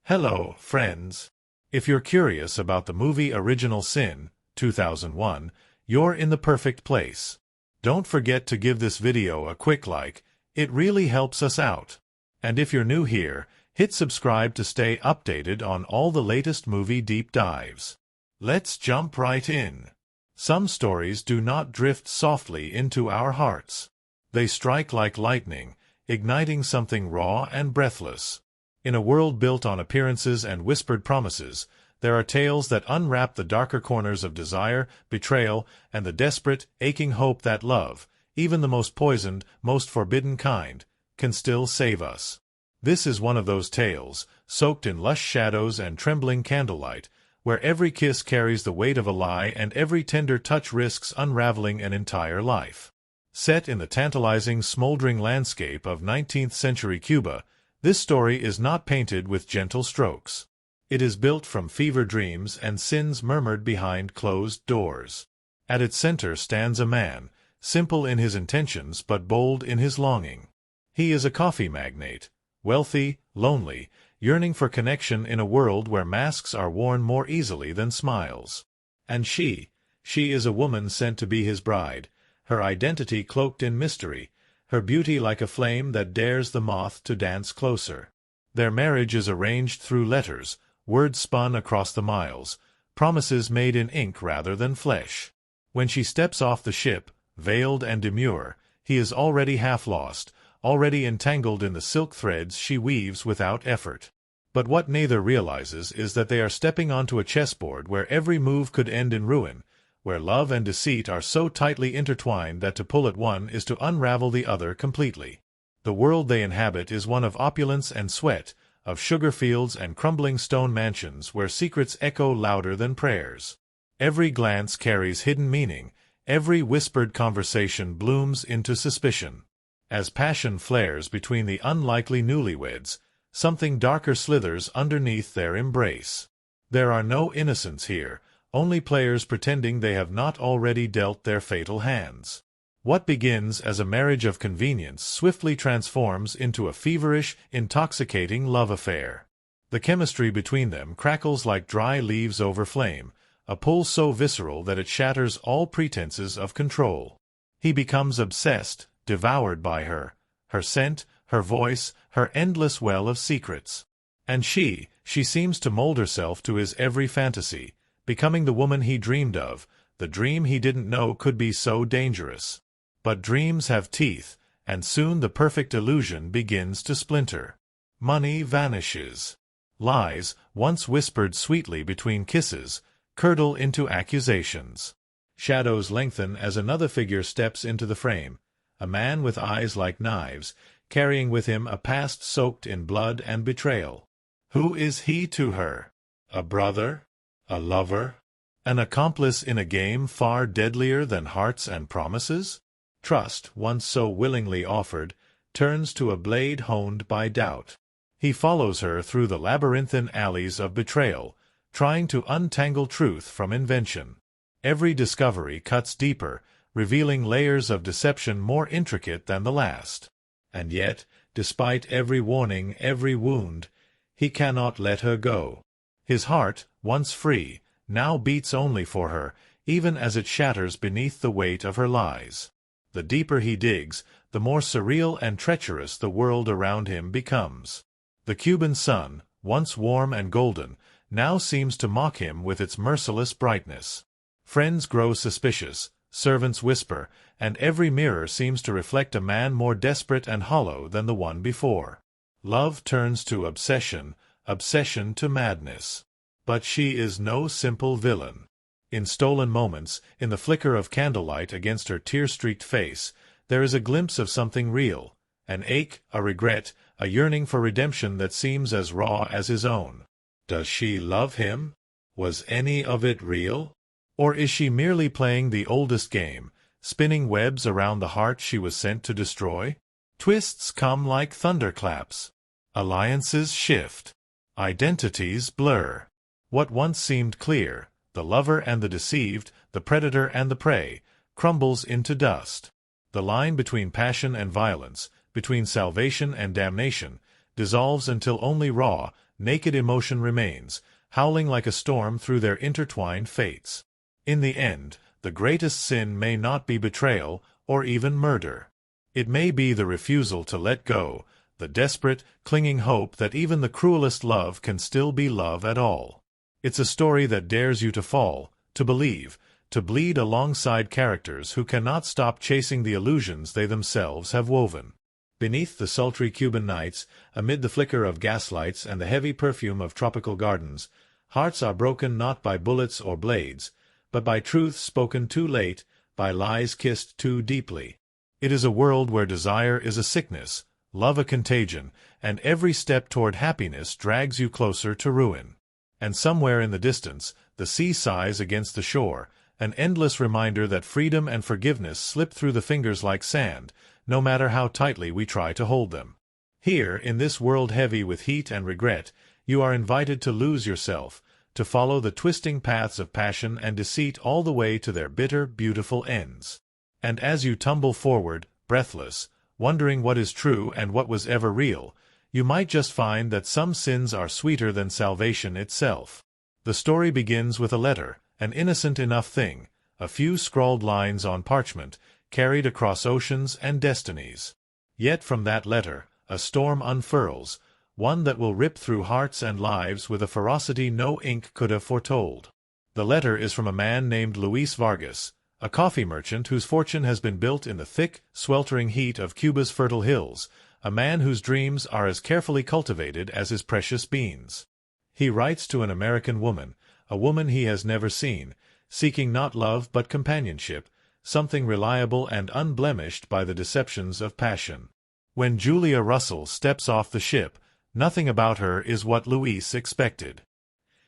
Hello, friends. If you're curious about the movie Original Sin, 2001, you're in the perfect place. Don't forget to give this video a quick like, it really helps us out. And if you're new here, hit subscribe to stay updated on all the latest movie deep dives. Let's jump right in. Some stories do not drift softly into our hearts. They strike like lightning, igniting something raw and breathless. In a world built on appearances and whispered promises, there are tales that unwrap the darker corners of desire, betrayal, and the desperate, aching hope that love, even the most poisoned, most forbidden kind, can still save us. This is one of those tales, soaked in lush shadows and trembling candlelight, where every kiss carries the weight of a lie and every tender touch risks unraveling an entire life. Set in the tantalizing, smoldering landscape of 19th-century Cuba, this story is not painted with gentle strokes. It is built from fever dreams and sins murmured behind closed doors. At its center stands a man, simple in his intentions but bold in his longing. He is a coffee magnate, wealthy, lonely, yearning for connection in a world where masks are worn more easily than smiles. And she is a woman sent to be his bride, her identity cloaked in mystery, her beauty like a flame that dares the moth to dance closer. Their marriage is arranged through letters, words spun across the miles, promises made in ink rather than flesh. When she steps off the ship, veiled and demure, he is already half lost, already entangled in the silk threads she weaves without effort. But what neither realizes is that they are stepping onto a chessboard where every move could end in ruin, where love and deceit are so tightly intertwined that to pull at one is to unravel the other completely. The world they inhabit is one of opulence and sweat, of sugar fields and crumbling stone mansions where secrets echo louder than prayers. Every glance carries hidden meaning, every whispered conversation blooms into suspicion. As passion flares between the unlikely newlyweds, something darker slithers underneath their embrace. There are no innocents here, only players pretending they have not already dealt their fatal hands. What begins as a marriage of convenience swiftly transforms into a feverish, intoxicating love affair. The chemistry between them crackles like dry leaves over flame, a pull so visceral that it shatters all pretenses of control. He becomes obsessed, devoured by her scent, her voice, her endless well of secrets. And she seems to mold herself to his every fantasy, becoming the woman he dreamed of, the dream he didn't know could be so dangerous. But dreams have teeth, and soon the perfect illusion begins to splinter. Money vanishes. Lies, once whispered sweetly between kisses, curdle into accusations. Shadows lengthen as another figure steps into the frame, a man with eyes like knives, carrying with him a past soaked in blood and betrayal. Who is he to her? A brother? A lover? An accomplice in a game far deadlier than hearts and promises? Trust, once so willingly offered, turns to a blade honed by doubt. He follows her through the labyrinthine alleys of betrayal, trying to untangle truth from invention. Every discovery cuts deeper, revealing layers of deception more intricate than the last. And yet, despite every warning, every wound, he cannot let her go. His heart, once free, now beats only for her, even as it shatters beneath the weight of her lies. The deeper he digs, the more surreal and treacherous the world around him becomes. The Cuban sun, once warm and golden, now seems to mock him with its merciless brightness. Friends grow suspicious, servants whisper, and every mirror seems to reflect a man more desperate and hollow than the one before. Love turns to obsession, obsession to madness. But she is no simple villain. In stolen moments, in the flicker of candlelight against her tear-streaked face, there is a glimpse of something real, an ache, a regret, a yearning for redemption that seems as raw as his own. Does she love him? Was any of it real? Or is she merely playing the oldest game, spinning webs around the heart she was sent to destroy? Twists come like thunderclaps. Alliances shift. Identities blur. What once seemed clear, the lover and the deceived, the predator and the prey, crumbles into dust. The line between passion and violence, between salvation and damnation, dissolves until only raw, naked emotion remains, howling like a storm through their intertwined fates. In the end, the greatest sin may not be betrayal, or even murder. It may be the refusal to let go, the desperate, clinging hope that even the cruelest love can still be love at all. It's a story that dares you to fall, to believe, to bleed alongside characters who cannot stop chasing the illusions they themselves have woven. Beneath the sultry Cuban nights, amid the flicker of gaslights and the heavy perfume of tropical gardens, hearts are broken not by bullets or blades, but by truths spoken too late, by lies kissed too deeply. It is a world where desire is a sickness, love a contagion, and every step toward happiness drags you closer to ruin. And somewhere in the distance, the sea sighs against the shore, an endless reminder that freedom and forgiveness slip through the fingers like sand, no matter how tightly we try to hold them. Here, in this world heavy with heat and regret, you are invited to lose yourself, to follow the twisting paths of passion and deceit all the way to their bitter, beautiful ends. And as you tumble forward, breathless, wondering what is true and what was ever real, you might just find that some sins are sweeter than salvation itself. The story begins with a letter, an innocent enough thing, a few scrawled lines on parchment, carried across oceans and destinies. Yet from that letter, a storm unfurls, one that will rip through hearts and lives with a ferocity no ink could have foretold. The letter is from a man named Luis Vargas, a coffee merchant whose fortune has been built in the thick, sweltering heat of Cuba's fertile hills, a man whose dreams are as carefully cultivated as his precious beans. He writes to an American woman, a woman he has never seen, seeking not love but companionship, something reliable and unblemished by the deceptions of passion. When Julia Russell steps off the ship, nothing about her is what Luis expected.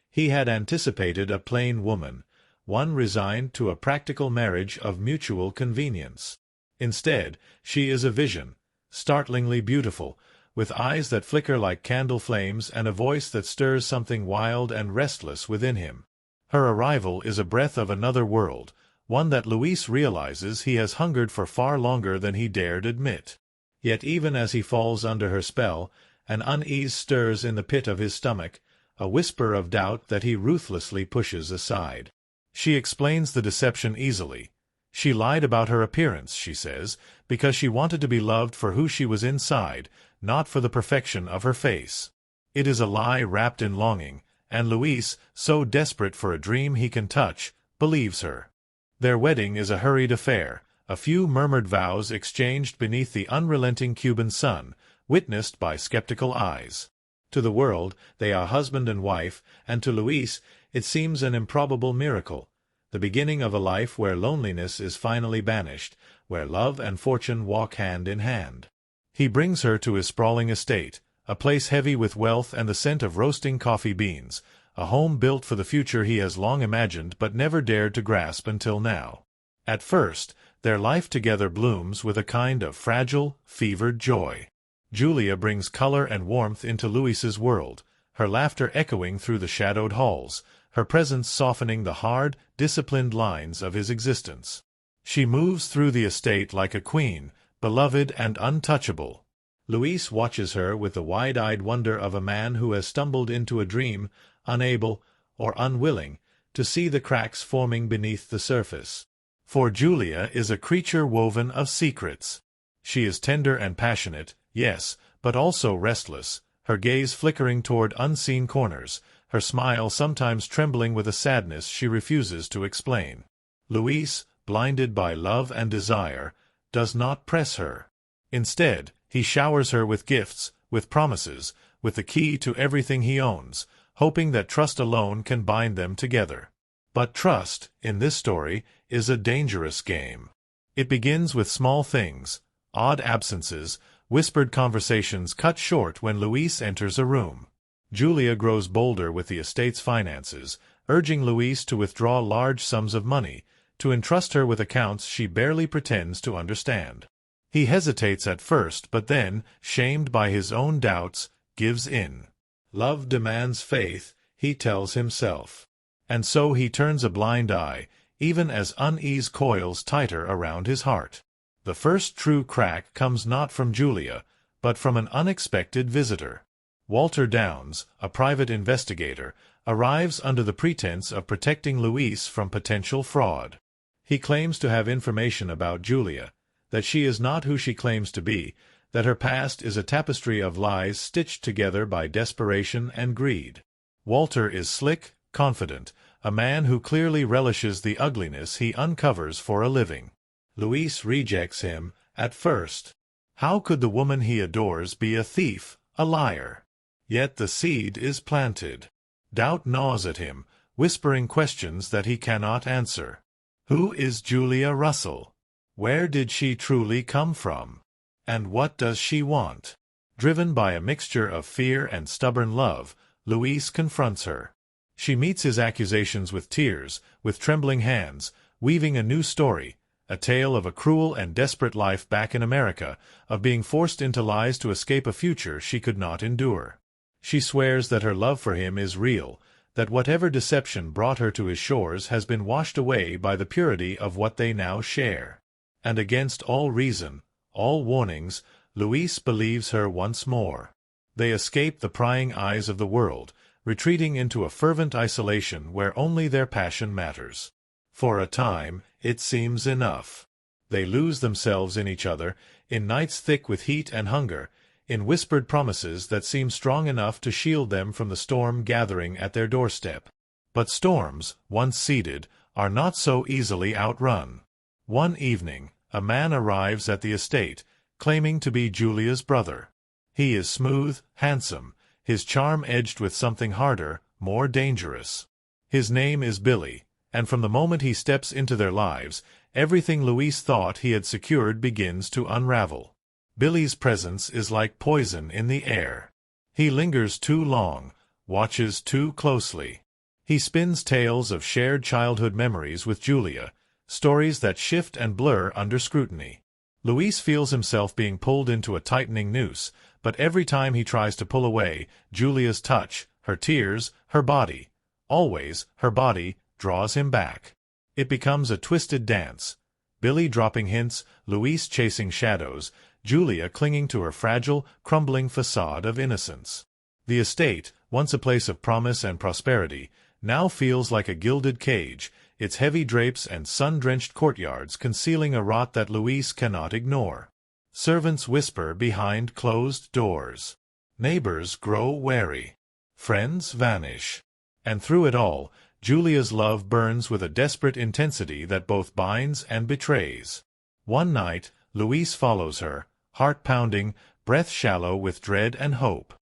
He had anticipated a plain woman, one resigned to a practical marriage of mutual convenience. Instead, she is a vision, startlingly beautiful, with eyes that flicker like candle flames and a voice that stirs something wild and restless within him. Her arrival is a breath of another world, one that Luis realizes he has hungered for far longer than he dared admit. Yet even as he falls under her spell, an unease stirs in the pit of his stomach, a whisper of doubt that he ruthlessly pushes aside. She explains the deception easily. She lied about her appearance, she says, because she wanted to be loved for who she was inside, not for the perfection of her face. It is a lie wrapped in longing, and Luis, so desperate for a dream he can touch, believes her. Their wedding is a hurried affair, a few murmured vows exchanged beneath the unrelenting Cuban sun, witnessed by skeptical eyes. To the world, they are husband and wife, and to Luis, it seems an improbable miracle, the beginning of a life where loneliness is finally banished, where love and fortune walk hand in hand. He brings her to his sprawling estate, a place heavy with wealth and the scent of roasting coffee beans, a home built for the future he has long imagined but never dared to grasp until now. At first, their life together blooms with a kind of fragile, fevered joy. Julia brings color and warmth into Luis's world, her laughter echoing through the shadowed halls, her presence softening the hard, disciplined lines of his existence. She moves through the estate like a queen, beloved and untouchable. Luis watches her with the wide-eyed wonder of a man who has stumbled into a dream, unable, or unwilling, to see the cracks forming beneath the surface. For Julia is a creature woven of secrets. She is tender and passionate, yes, but also restless, her gaze flickering toward unseen corners, her smile sometimes trembling with a sadness she refuses to explain. Luis, blinded by love and desire, does not press her. Instead, he showers her with gifts, with promises, with the key to everything he owns, hoping that trust alone can bind them together. But trust, in this story, is a dangerous game. It begins with small things, odd absences, whispered conversations cut short when Luis enters a room. Julia grows bolder with the estate's finances, urging Luis to withdraw large sums of money, to entrust her with accounts she barely pretends to understand. He hesitates at first, but then, shamed by his own doubts, gives in. Love demands faith, he tells himself. And so he turns a blind eye, even as unease coils tighter around his heart. The first true crack comes not from Julia, but from an unexpected visitor. Walter Downs, a private investigator, arrives under the pretense of protecting Louise from potential fraud. He claims to have information about Julia, that she is not who she claims to be, that her past is a tapestry of lies stitched together by desperation and greed. Walter is slick, confident, a man who clearly relishes the ugliness he uncovers for a living. Louise rejects him at first. How could the woman he adores be a thief, a liar? Yet the seed is planted. Doubt gnaws at him, whispering questions that he cannot answer. Who is Julia Russell? Where did she truly come from? And what does she want? Driven by a mixture of fear and stubborn love, Louise confronts her. She meets his accusations with tears, with trembling hands, weaving a new story, a tale of a cruel and desperate life back in America, of being forced into lies to escape a future she could not endure. She swears that her love for him is real, that whatever deception brought her to his shores has been washed away by the purity of what they now share. And against all reason, all warnings, Louise believes her once more. They escape the prying eyes of the world, retreating into a fervent isolation where only their passion matters. For a time, it seems enough. They lose themselves in each other, in nights thick with heat and hunger, in whispered promises that seem strong enough to shield them from the storm gathering at their doorstep. But storms, once seeded, are not so easily outrun. One evening, a man arrives at the estate, claiming to be Julia's brother. He is smooth, handsome, his charm edged with something harder, more dangerous. His name is Billy, and from the moment he steps into their lives, everything Louise thought he had secured begins to unravel. Billy's presence is like poison in the air. He lingers too long, watches too closely. He spins tales of shared childhood memories with Julia, stories that shift and blur under scrutiny. Louise feels himself being pulled into a tightening noose, but every time he tries to pull away, Julia's touch, her tears, her body, always her body, draws him back. It becomes a twisted dance. Billy dropping hints, Louise chasing shadows, Julia clinging to her fragile, crumbling facade of innocence. The estate, once a place of promise and prosperity, now feels like a gilded cage, its heavy drapes and sun-drenched courtyards concealing a rot that Louise cannot ignore. Servants whisper behind closed doors. Neighbors grow wary. Friends vanish. And through it all, Julia's love burns with a desperate intensity that both binds and betrays. One night, Louise follows her, heart-pounding, breath shallow with dread and hope.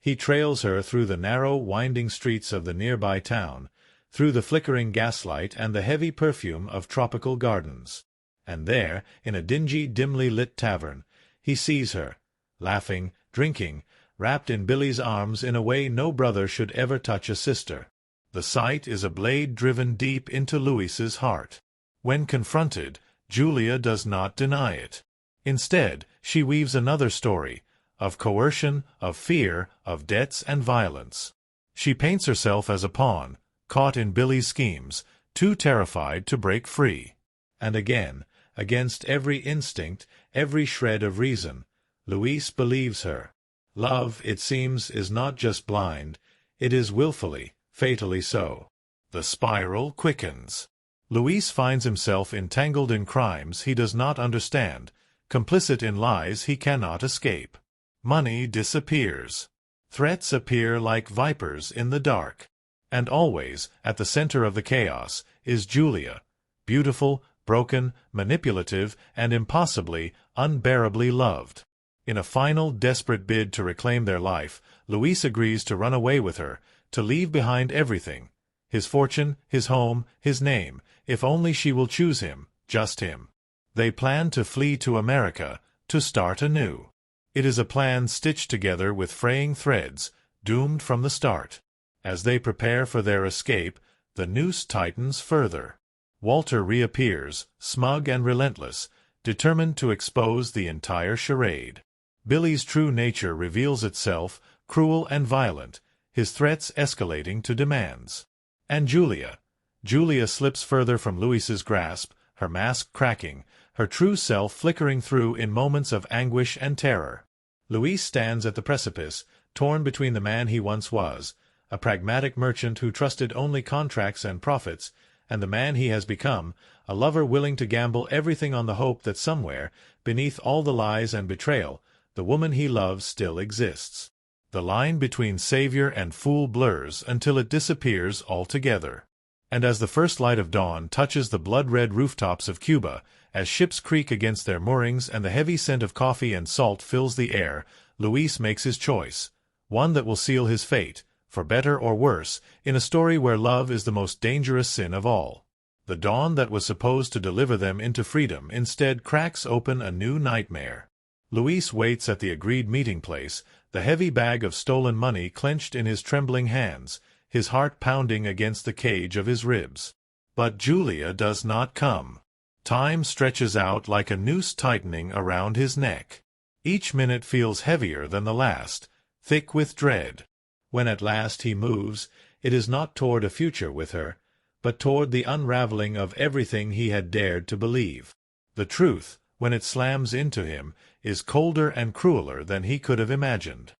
He trails her through the narrow, winding streets of the nearby town, through the flickering gaslight and the heavy perfume of tropical gardens. And there, in a dingy, dimly lit tavern, he sees her, laughing, drinking, wrapped in Billy's arms in a way no brother should ever touch a sister. The sight is a blade driven deep into Louise's heart. When confronted, Julia does not deny it. Instead, she weaves another story, of coercion, of fear, of debts and violence. She paints herself as a pawn, caught in Billy's schemes, too terrified to break free. And again, against every instinct, every shred of reason, Louise believes her. Love, it seems, is not just blind, it is willfully, fatally so. The spiral quickens. Louise finds himself entangled in crimes he does not understand, complicit in lies he cannot escape. Money disappears. Threats appear like vipers in the dark. And always, at the center of the chaos, is Julia, beautiful, broken, manipulative, and impossibly, unbearably loved. In a final, desperate bid to reclaim their life, Louise agrees to run away with her, to leave behind everything, his fortune, his home, his name, if only she will choose him, just him. They plan to flee to America, to start anew. It is a plan stitched together with fraying threads, doomed from the start. As they prepare for their escape, the noose tightens further. Walter reappears, smug and relentless, determined to expose the entire charade. Billy's true nature reveals itself, cruel and violent, his threats escalating to demands. And Julia slips further from Louise's grasp, her mask cracking, her true self flickering through in moments of anguish and terror. Louise stands at the precipice, torn between the man he once was, a pragmatic merchant who trusted only contracts and profits, and the man he has become, a lover willing to gamble everything on the hope that somewhere, beneath all the lies and betrayal, the woman he loves still exists. The line between savior and fool blurs until it disappears altogether. And as the first light of dawn touches the blood-red rooftops of Cuba, as ships creak against their moorings and the heavy scent of coffee and salt fills the air, Luis makes his choice, one that will seal his fate, for better or worse, in a story where love is the most dangerous sin of all. The dawn that was supposed to deliver them into freedom instead cracks open a new nightmare. Luis waits at the agreed meeting place, the heavy bag of stolen money clenched in his trembling hands, his heart pounding against the cage of his ribs. But Julia does not come. Time stretches out like a noose tightening around his neck. Each minute feels heavier than the last, thick with dread. When at last he moves, it is not toward a future with her, but toward the unraveling of everything he had dared to believe. The truth, when it slams into him, is colder and crueler than he could have imagined.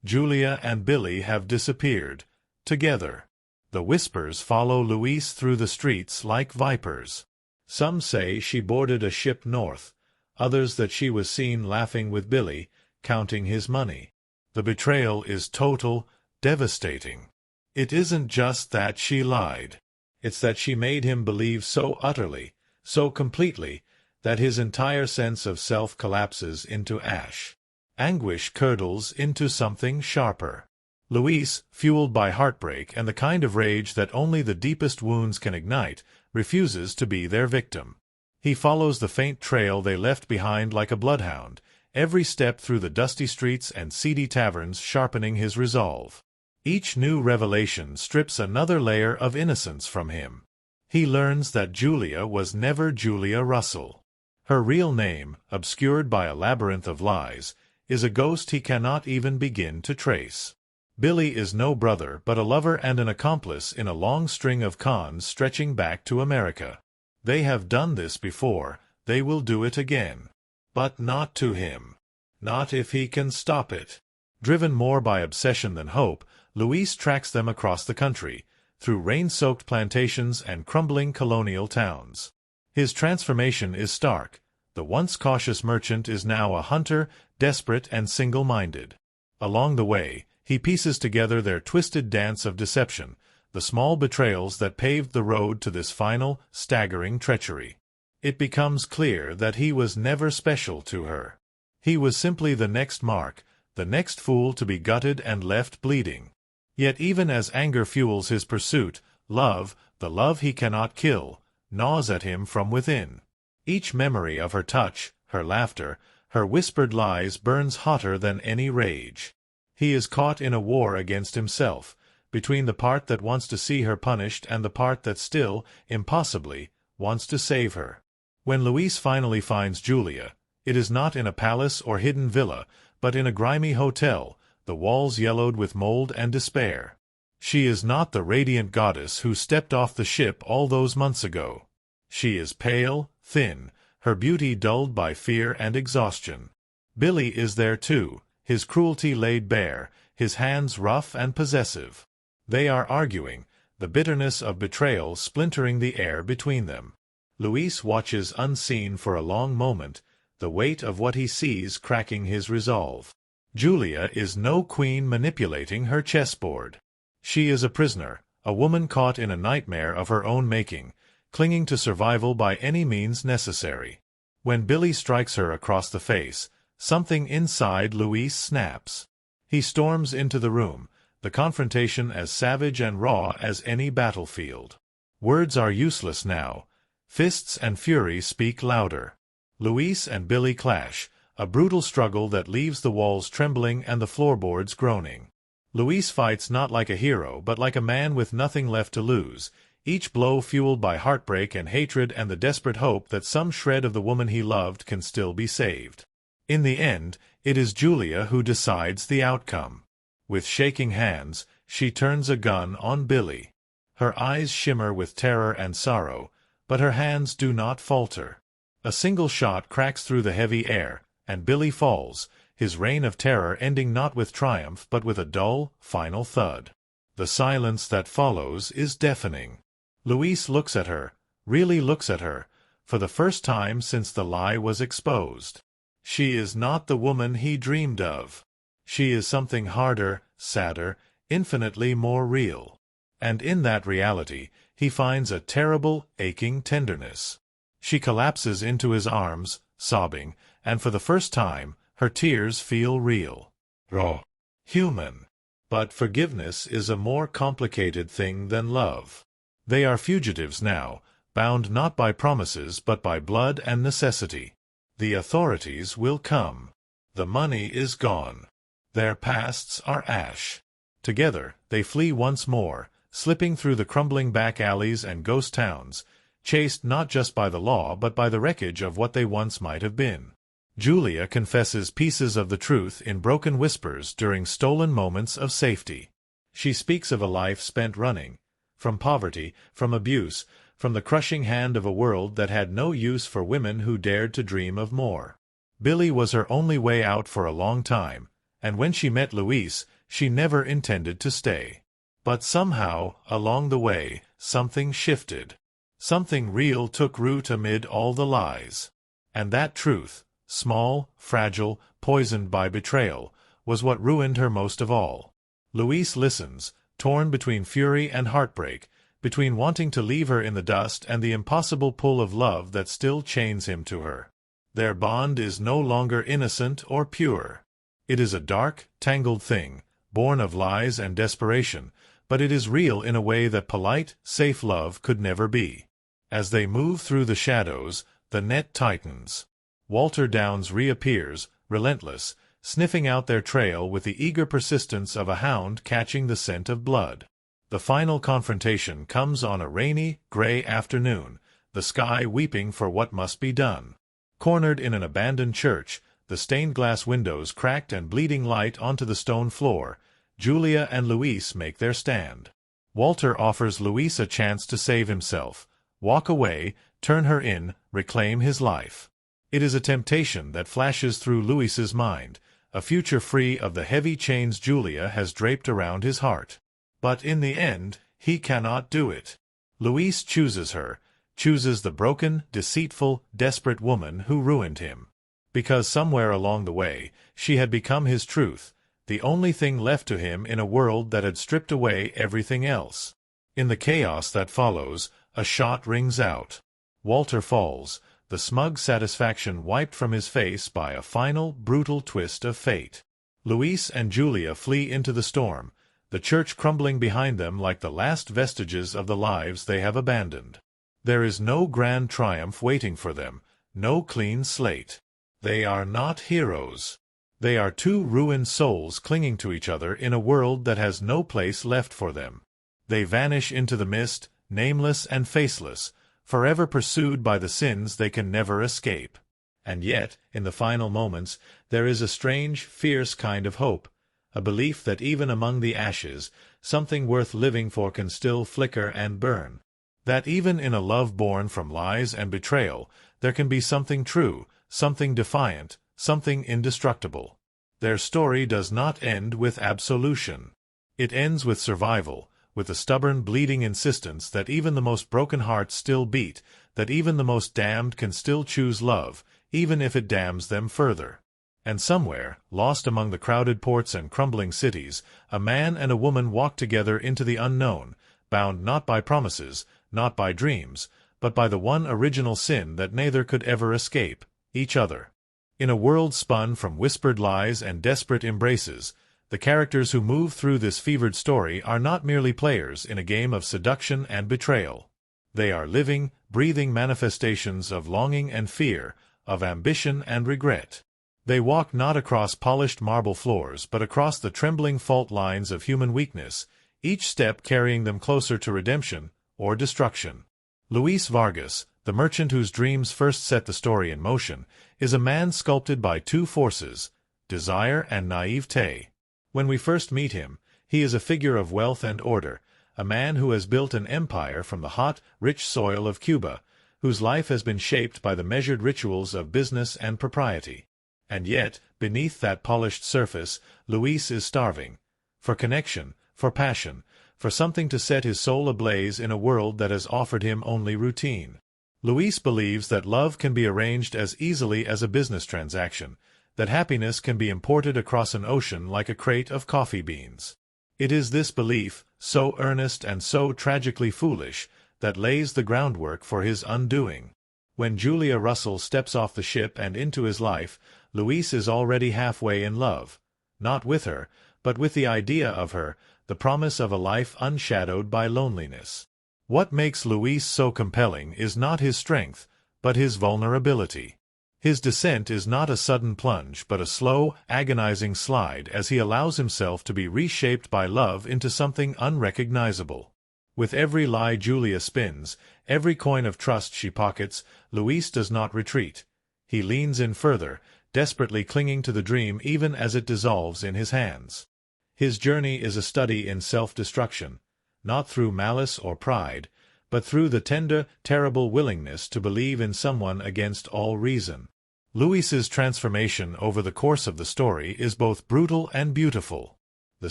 Julia and Billy have disappeared, together. The whispers follow Luis through the streets like vipers. Some say she boarded a ship north, others that she was seen laughing with Billy, counting his money. The betrayal is total, devastating. It isn't just that she lied. It's that she made him believe so utterly, so completely, that his entire sense of self collapses into ash. Anguish curdles into something sharper. Luis, fueled by heartbreak and the kind of rage that only the deepest wounds can ignite, refuses to be their victim. He follows the faint trail they left behind like a bloodhound, every step through the dusty streets and seedy taverns sharpening his resolve. Each new revelation strips another layer of innocence from him. He learns that Julia was never Julia Russell. Her real name, obscured by a labyrinth of lies, is a ghost he cannot even begin to trace. Billy is no brother but a lover and an accomplice in a long string of cons stretching back to America. They have done this before, they will do it again. But not to him. Not if he can stop it. Driven more by obsession than hope, Luis tracks them across the country, through rain-soaked plantations and crumbling colonial towns. His transformation is stark. The once cautious merchant is now a hunter, desperate and single-minded. Along the way, he pieces together their twisted dance of deception, the small betrayals that paved the road to this final, staggering treachery. It becomes clear that he was never special to her. He was simply the next mark, the next fool to be gutted and left bleeding. Yet even as anger fuels his pursuit, love, the love he cannot kill, gnaws at him from within. Each memory of her touch, her laughter, her whispered lies burns hotter than any rage. He is caught in a war against himself, between the part that wants to see her punished and the part that still, impossibly, wants to save her. When Luis finally finds Julia, it is not in a palace or hidden villa, but in a grimy hotel, the walls yellowed with mold and despair. She is not the radiant goddess who stepped off the ship all those months ago. She is pale, thin, her beauty dulled by fear and exhaustion. Billy is there too, his cruelty laid bare, his hands rough and possessive. They are arguing, the bitterness of betrayal splintering the air between them. Luis watches unseen for a long moment, the weight of what he sees cracking his resolve. Julia is no queen manipulating her chessboard. She is a prisoner, a woman caught in a nightmare of her own making, clinging to survival by any means necessary. When Billy strikes her across the face, something inside Luis snaps. He storms into the room, the confrontation as savage and raw as any battlefield. Words are useless now. Fists and fury speak louder. Luis and Billy clash, a brutal struggle that leaves the walls trembling and the floorboards groaning. Luis fights not like a hero but like a man with nothing left to lose, each blow fueled by heartbreak and hatred and the desperate hope that some shred of the woman he loved can still be saved. In the end, it is Julia who decides the outcome. With shaking hands, she turns a gun on Billy. Her eyes shimmer with terror and sorrow, but her hands do not falter. A single shot cracks through the heavy air, and Billy falls, his reign of terror ending not with triumph but with a dull, final thud. The silence that follows is deafening. Louise looks at her, really looks at her, for the first time since the lie was exposed. She is not the woman he dreamed of. She is something harder, sadder, infinitely more real. And in that reality, he finds a terrible, aching tenderness. She collapses into his arms, sobbing, and for the first time, her tears feel real. Raw. Human. But forgiveness is a more complicated thing than love. They are fugitives now, bound not by promises but by blood and necessity. The authorities will come. The money is gone. Their pasts are ash. Together, they flee once more, slipping through the crumbling back alleys and ghost towns, chased not just by the law but by the wreckage of what they once might have been. Julia confesses pieces of the truth in broken whispers during stolen moments of safety. She speaks of a life spent running, from poverty, from abuse, from the crushing hand of a world that had no use for women who dared to dream of more. Billy was her only way out for a long time, and when she met Louise, she never intended to stay. But somehow, along the way, something shifted. Something real took root amid all the lies. And that truth, small, fragile, poisoned by betrayal, was what ruined her most of all. Louise listens, torn between fury and heartbreak, between wanting to leave her in the dust and the impossible pull of love that still chains him to her. Their bond is no longer innocent or pure. It is a dark, tangled thing, born of lies and desperation, but it is real in a way that polite, safe love could never be. As they move through the shadows, the net tightens. Walter Downs reappears, relentless, sniffing out their trail with the eager persistence of a hound catching the scent of blood. The final confrontation comes on a rainy, gray afternoon, the sky weeping for what must be done. Cornered in an abandoned church, the stained-glass windows cracked and bleeding light onto the stone floor, Julia and Louise make their stand. Walter offers Louise a chance to save himself, walk away, turn her in, reclaim his life. It is a temptation that flashes through Louise's mind, a future free of the heavy chains Julia has draped around his heart. But in the end, he cannot do it. Louise chooses her, chooses the broken, deceitful, desperate woman who ruined him. Because somewhere along the way, she had become his truth, the only thing left to him in a world that had stripped away everything else. In the chaos that follows, a shot rings out. Walter falls, the smug satisfaction wiped from his face by a final, brutal twist of fate. Louise and Julia flee into the storm, the church crumbling behind them like the last vestiges of the lives they have abandoned. There is no grand triumph waiting for them, no clean slate. They are not heroes. They are two ruined souls clinging to each other in a world that has no place left for them. They vanish into the mist, nameless and faceless, forever pursued by the sins they can never escape. And yet, in the final moments, there is a strange, fierce kind of hope, a belief that even among the ashes, something worth living for can still flicker and burn. That even in a love born from lies and betrayal, there can be something true, something defiant, something indestructible. Their story does not end with absolution. It ends with survival, with the stubborn, bleeding insistence that even the most broken hearts still beat, that even the most damned can still choose love, even if it damns them further. And somewhere, lost among the crowded ports and crumbling cities, a man and a woman walk together into the unknown, bound not by promises, not by dreams, but by the one original sin that neither could ever escape, each other. In a world spun from whispered lies and desperate embraces, the characters who move through this fevered story are not merely players in a game of seduction and betrayal. They are living, breathing manifestations of longing and fear, of ambition and regret. They walk not across polished marble floors but across the trembling fault lines of human weakness, each step carrying them closer to redemption or destruction. Luis Vargas, the merchant whose dreams first set the story in motion, is a man sculpted by two forces, desire and naivete. When we first meet him, he is a figure of wealth and order, a man who has built an empire from the hot, rich soil of Cuba, whose life has been shaped by the measured rituals of business and propriety. And yet, beneath that polished surface, Luis is starving. For connection, for passion, for something to set his soul ablaze in a world that has offered him only routine. Luis believes that love can be arranged as easily as a business transaction, that happiness can be imported across an ocean like a crate of coffee beans. It is this belief, so earnest and so tragically foolish, that lays the groundwork for his undoing. When Julia Russell steps off the ship and into his life, Luis is already halfway in love. Not with her, but with the idea of her, the promise of a life unshadowed by loneliness. What makes Luis so compelling is not his strength, but his vulnerability. His descent is not a sudden plunge but a slow, agonizing slide as he allows himself to be reshaped by love into something unrecognizable. With every lie Julia spins, every coin of trust she pockets, Luis does not retreat. He leans in further, desperately clinging to the dream even as it dissolves in his hands. His journey is a study in self-destruction, not through malice or pride, but through the tender, terrible willingness to believe in someone against all reason. Luis's transformation over the course of the story is both brutal and beautiful. The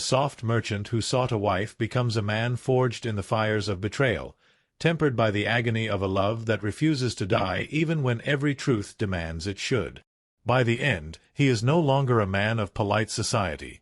soft merchant who sought a wife becomes a man forged in the fires of betrayal, tempered by the agony of a love that refuses to die even when every truth demands it should. By the end, he is no longer a man of polite society.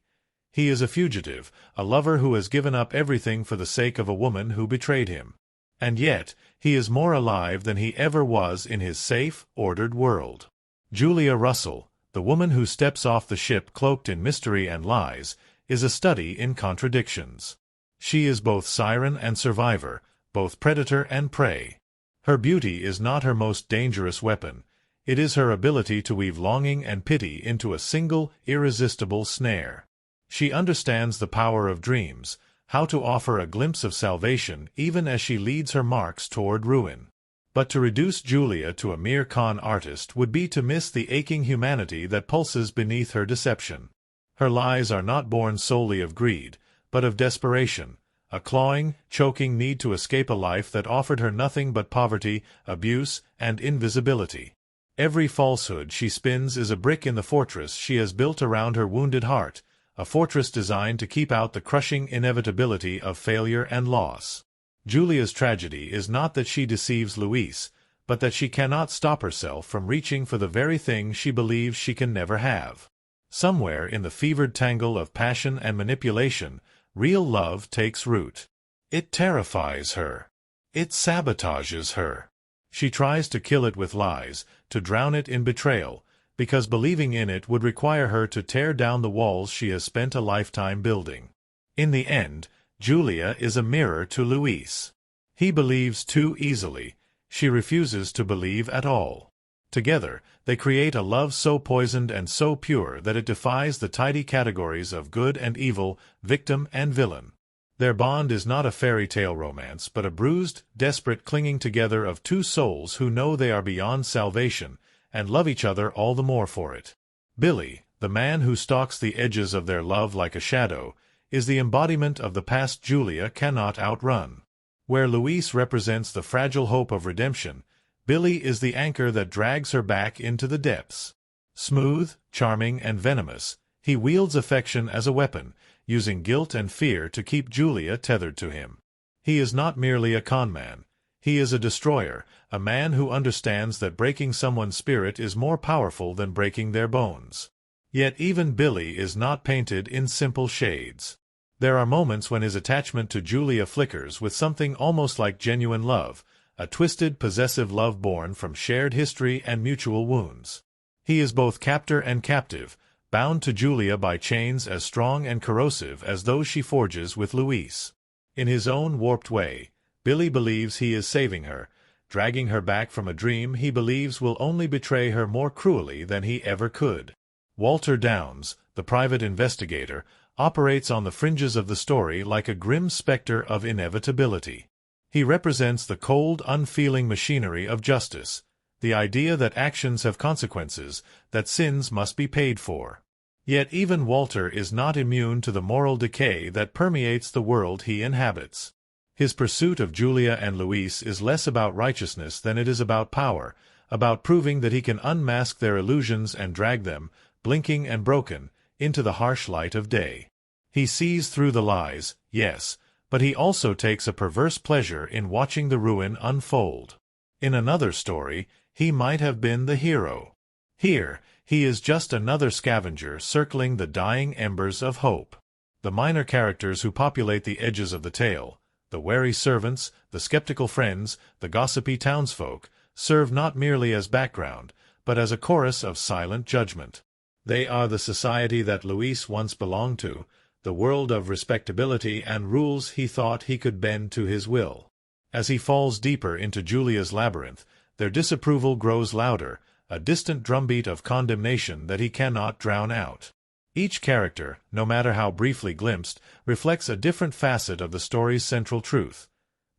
He is a fugitive, a lover who has given up everything for the sake of a woman who betrayed him. And yet, he is more alive than he ever was in his safe, ordered world. Julia Russell, the woman who steps off the ship cloaked in mystery and lies, is a study in contradictions. She is both siren and survivor, both predator and prey. Her beauty is not her most dangerous weapon. It is her ability to weave longing and pity into a single, irresistible snare. She understands the power of dreams, how to offer a glimpse of salvation even as she leads her marks toward ruin. But to reduce Julia to a mere con artist would be to miss the aching humanity that pulses beneath her deception. Her lies are not born solely of greed, but of desperation, a clawing, choking need to escape a life that offered her nothing but poverty, abuse, and invisibility. Every falsehood she spins is a brick in the fortress she has built around her wounded heart, a fortress designed to keep out the crushing inevitability of failure and loss. Julia's tragedy is not that she deceives Luis, but that she cannot stop herself from reaching for the very thing she believes she can never have. Somewhere in the fevered tangle of passion and manipulation, real love takes root. It terrifies her. It sabotages her. She tries to kill it with lies, to drown it in betrayal, because believing in it would require her to tear down the walls she has spent a lifetime building. In the end, Julia is a mirror to Luis. He believes too easily. She refuses to believe at all. Together, they create a love so poisoned and so pure that it defies the tidy categories of good and evil, victim and villain. Their bond is not a fairy tale romance, but a bruised, desperate clinging together of two souls who know they are beyond salvation, and love each other all the more for it. Billy, the man who stalks the edges of their love like a shadow, is the embodiment of the past Julia cannot outrun. Where Luis represents the fragile hope of redemption, Billy is the anchor that drags her back into the depths. Smooth, charming, and venomous, he wields affection as a weapon, using guilt and fear to keep Julia tethered to him. He is not merely a conman. He is a destroyer, a man who understands that breaking someone's spirit is more powerful than breaking their bones. Yet even Billy is not painted in simple shades. There are moments when his attachment to Julia flickers with something almost like genuine love, a twisted, possessive love born from shared history and mutual wounds. He is both captor and captive, bound to Julia by chains as strong and corrosive as those she forges with Luis. In his own warped way, Billy believes he is saving her, dragging her back from a dream he believes will only betray her more cruelly than he ever could. Walter Downs, the private investigator, operates on the fringes of the story like a grim specter of inevitability. He represents the cold, unfeeling machinery of justice, the idea that actions have consequences, that sins must be paid for. Yet even Walter is not immune to the moral decay that permeates the world he inhabits. His pursuit of Julia and Luis is less about righteousness than it is about power, about proving that he can unmask their illusions and drag them, blinking and broken, into the harsh light of day. He sees through the lies, yes, but he also takes a perverse pleasure in watching the ruin unfold. In another story, he might have been the hero. Here, he is just another scavenger circling the dying embers of hope. The minor characters who populate the edges of the tale, the wary servants, the skeptical friends, the gossipy townsfolk, serve not merely as background, but as a chorus of silent judgment. They are the society that Luis once belonged to, the world of respectability and rules he thought he could bend to his will. As he falls deeper into Julia's labyrinth, their disapproval grows louder, a distant drumbeat of condemnation that he cannot drown out. Each character, no matter how briefly glimpsed, reflects a different facet of the story's central truth.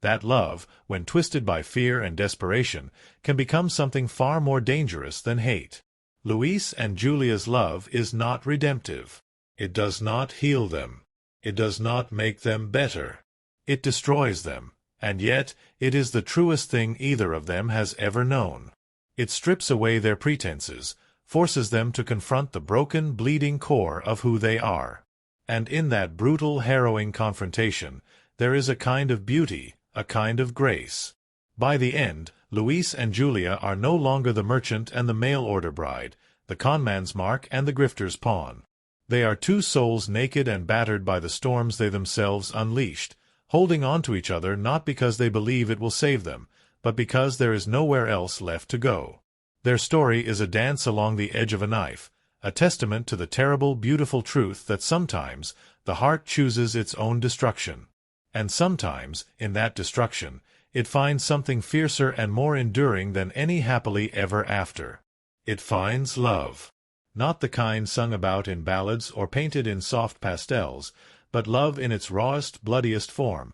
That love, when twisted by fear and desperation, can become something far more dangerous than hate. Luis and Julia's love is not redemptive. It does not heal them. It does not make them better. It destroys them, and yet it is the truest thing either of them has ever known. It strips away their pretenses, forces them to confront the broken, bleeding core of who they are. And in that brutal, harrowing confrontation, there is a kind of beauty, a kind of grace. By the end, Luis and Julia are no longer the merchant and the mail-order bride, the conman's mark and the grifter's pawn. They are two souls naked and battered by the storms they themselves unleashed, holding on to each other not because they believe it will save them, but because there is nowhere else left to go. Their story is a dance along the edge of a knife, a testament to the terrible, beautiful truth that sometimes the heart chooses its own destruction. And sometimes, in that destruction, it finds something fiercer and more enduring than any happily ever after. It finds love. Not the kind sung about in ballads or painted in soft pastels, but love in its rawest, bloodiest form.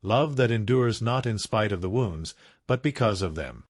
Love that endures not in spite of the wounds, but because of them.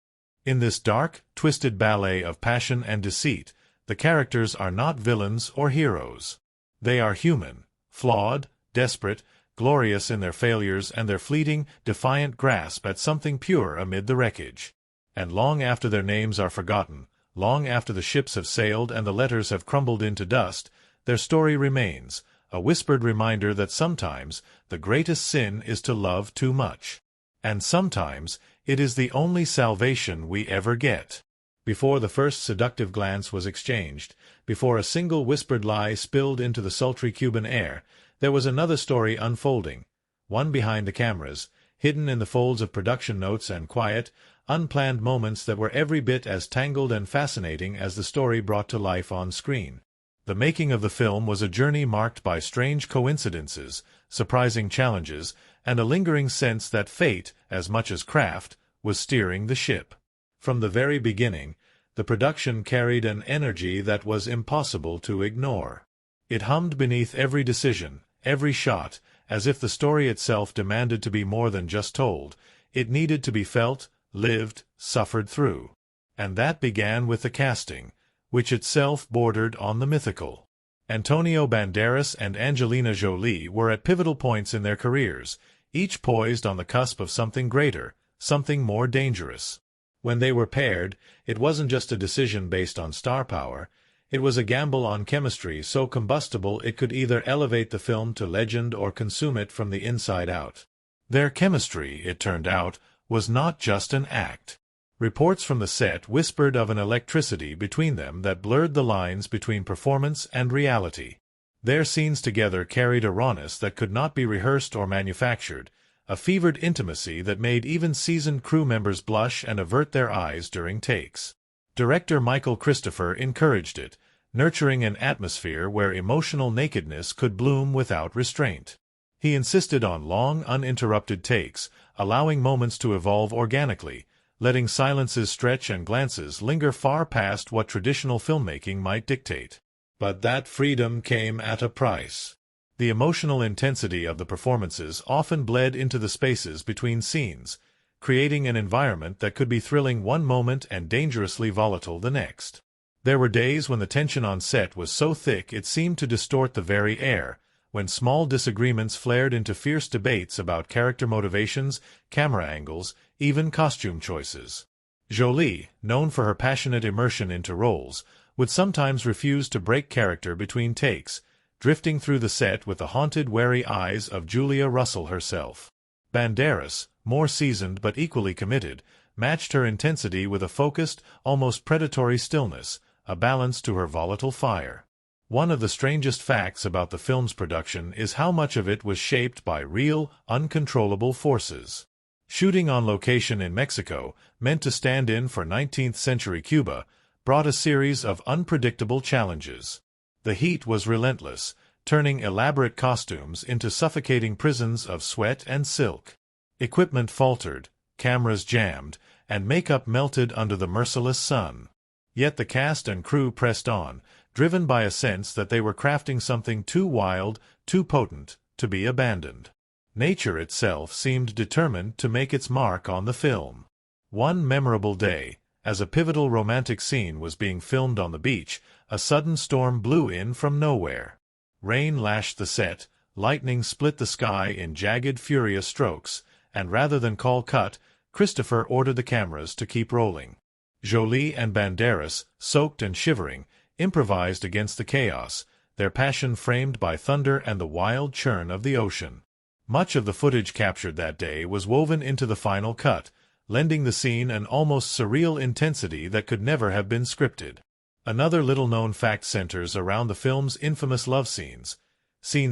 In this dark, twisted ballet of passion and deceit, the characters are not villains or heroes. They are human, flawed, desperate, glorious in their failures and their fleeting, defiant grasp at something pure amid the wreckage. And long after their names are forgotten, long after the ships have sailed and the letters have crumbled into dust, their story remains, a whispered reminder that sometimes the greatest sin is to love too much. And sometimes it is the only salvation we ever get. Before the first seductive glance was exchanged, before a single whispered lie spilled into the sultry Cuban air, there was another story unfolding, one behind the cameras, hidden in the folds of production notes and quiet, unplanned moments that were every bit as tangled and fascinating as the story brought to life on screen. The making of the film was a journey marked by strange coincidences, surprising challenges, and a lingering sense that fate, as much as craft, was steering the ship. From the very beginning, the production carried an energy that was impossible to ignore. It hummed beneath every decision, every shot, as if the story itself demanded to be more than just told. It needed to be felt, lived, suffered through. And that began with the casting, which itself bordered on the mythical. Antonio Banderas and Angelina Jolie were at pivotal points in their careers, each poised on the cusp of something greater, something more dangerous. When they were paired, it wasn't just a decision based on star power. It was a gamble on chemistry so combustible it could either elevate the film to legend or consume it from the inside out. Their chemistry, it turned out, was not just an act. Reports from the set whispered of an electricity between them that blurred the lines between performance and reality. Their scenes together carried a rawness that could not be rehearsed or manufactured, a fevered intimacy that made even seasoned crew members blush and avert their eyes during takes. Director Cristofer encouraged it, nurturing an atmosphere where emotional nakedness could bloom without restraint. He insisted on long, uninterrupted takes, allowing moments to evolve organically, letting silences stretch and glances linger far past what traditional filmmaking might dictate. But that freedom came at a price. The emotional intensity of the performances often bled into the spaces between scenes, creating an environment that could be thrilling one moment and dangerously volatile the next. There were days when the tension on set was so thick it seemed to distort the very air, when small disagreements flared into fierce debates about character motivations, camera angles, even costume choices. Jolie, known for her passionate immersion into roles, would sometimes refuse to break character between takes, drifting through the set with the haunted, wary eyes of Julia Russell herself. Banderas, more seasoned but equally committed, matched her intensity with a focused, almost predatory stillness, a balance to her volatile fire. One of the strangest facts about the film's production is how much of it was shaped by real, uncontrollable forces. Shooting on location in Mexico, meant to stand in for 19th-century Cuba, brought a series of unpredictable challenges. The heat was relentless, turning elaborate costumes into suffocating prisons of sweat and silk. Equipment faltered, cameras jammed, and makeup melted under the merciless sun. Yet the cast and crew pressed on, driven by a sense that they were crafting something too wild, too potent, to be abandoned. Nature itself seemed determined to make its mark on the film. One memorable day, as a pivotal romantic scene was being filmed on the beach, a sudden storm blew in from nowhere. Rain lashed the set, lightning split the sky in jagged, furious strokes, and rather than call cut, Cristofer ordered the cameras to keep rolling. Jolie and Banderas, soaked and shivering, improvised against the chaos, their passion framed by thunder and the wild churn of the ocean. Much of the footage captured that day was woven into the final cut, lending the scene an almost surreal intensity that could never have been scripted. Another little-known fact centers around the film's infamous love scenes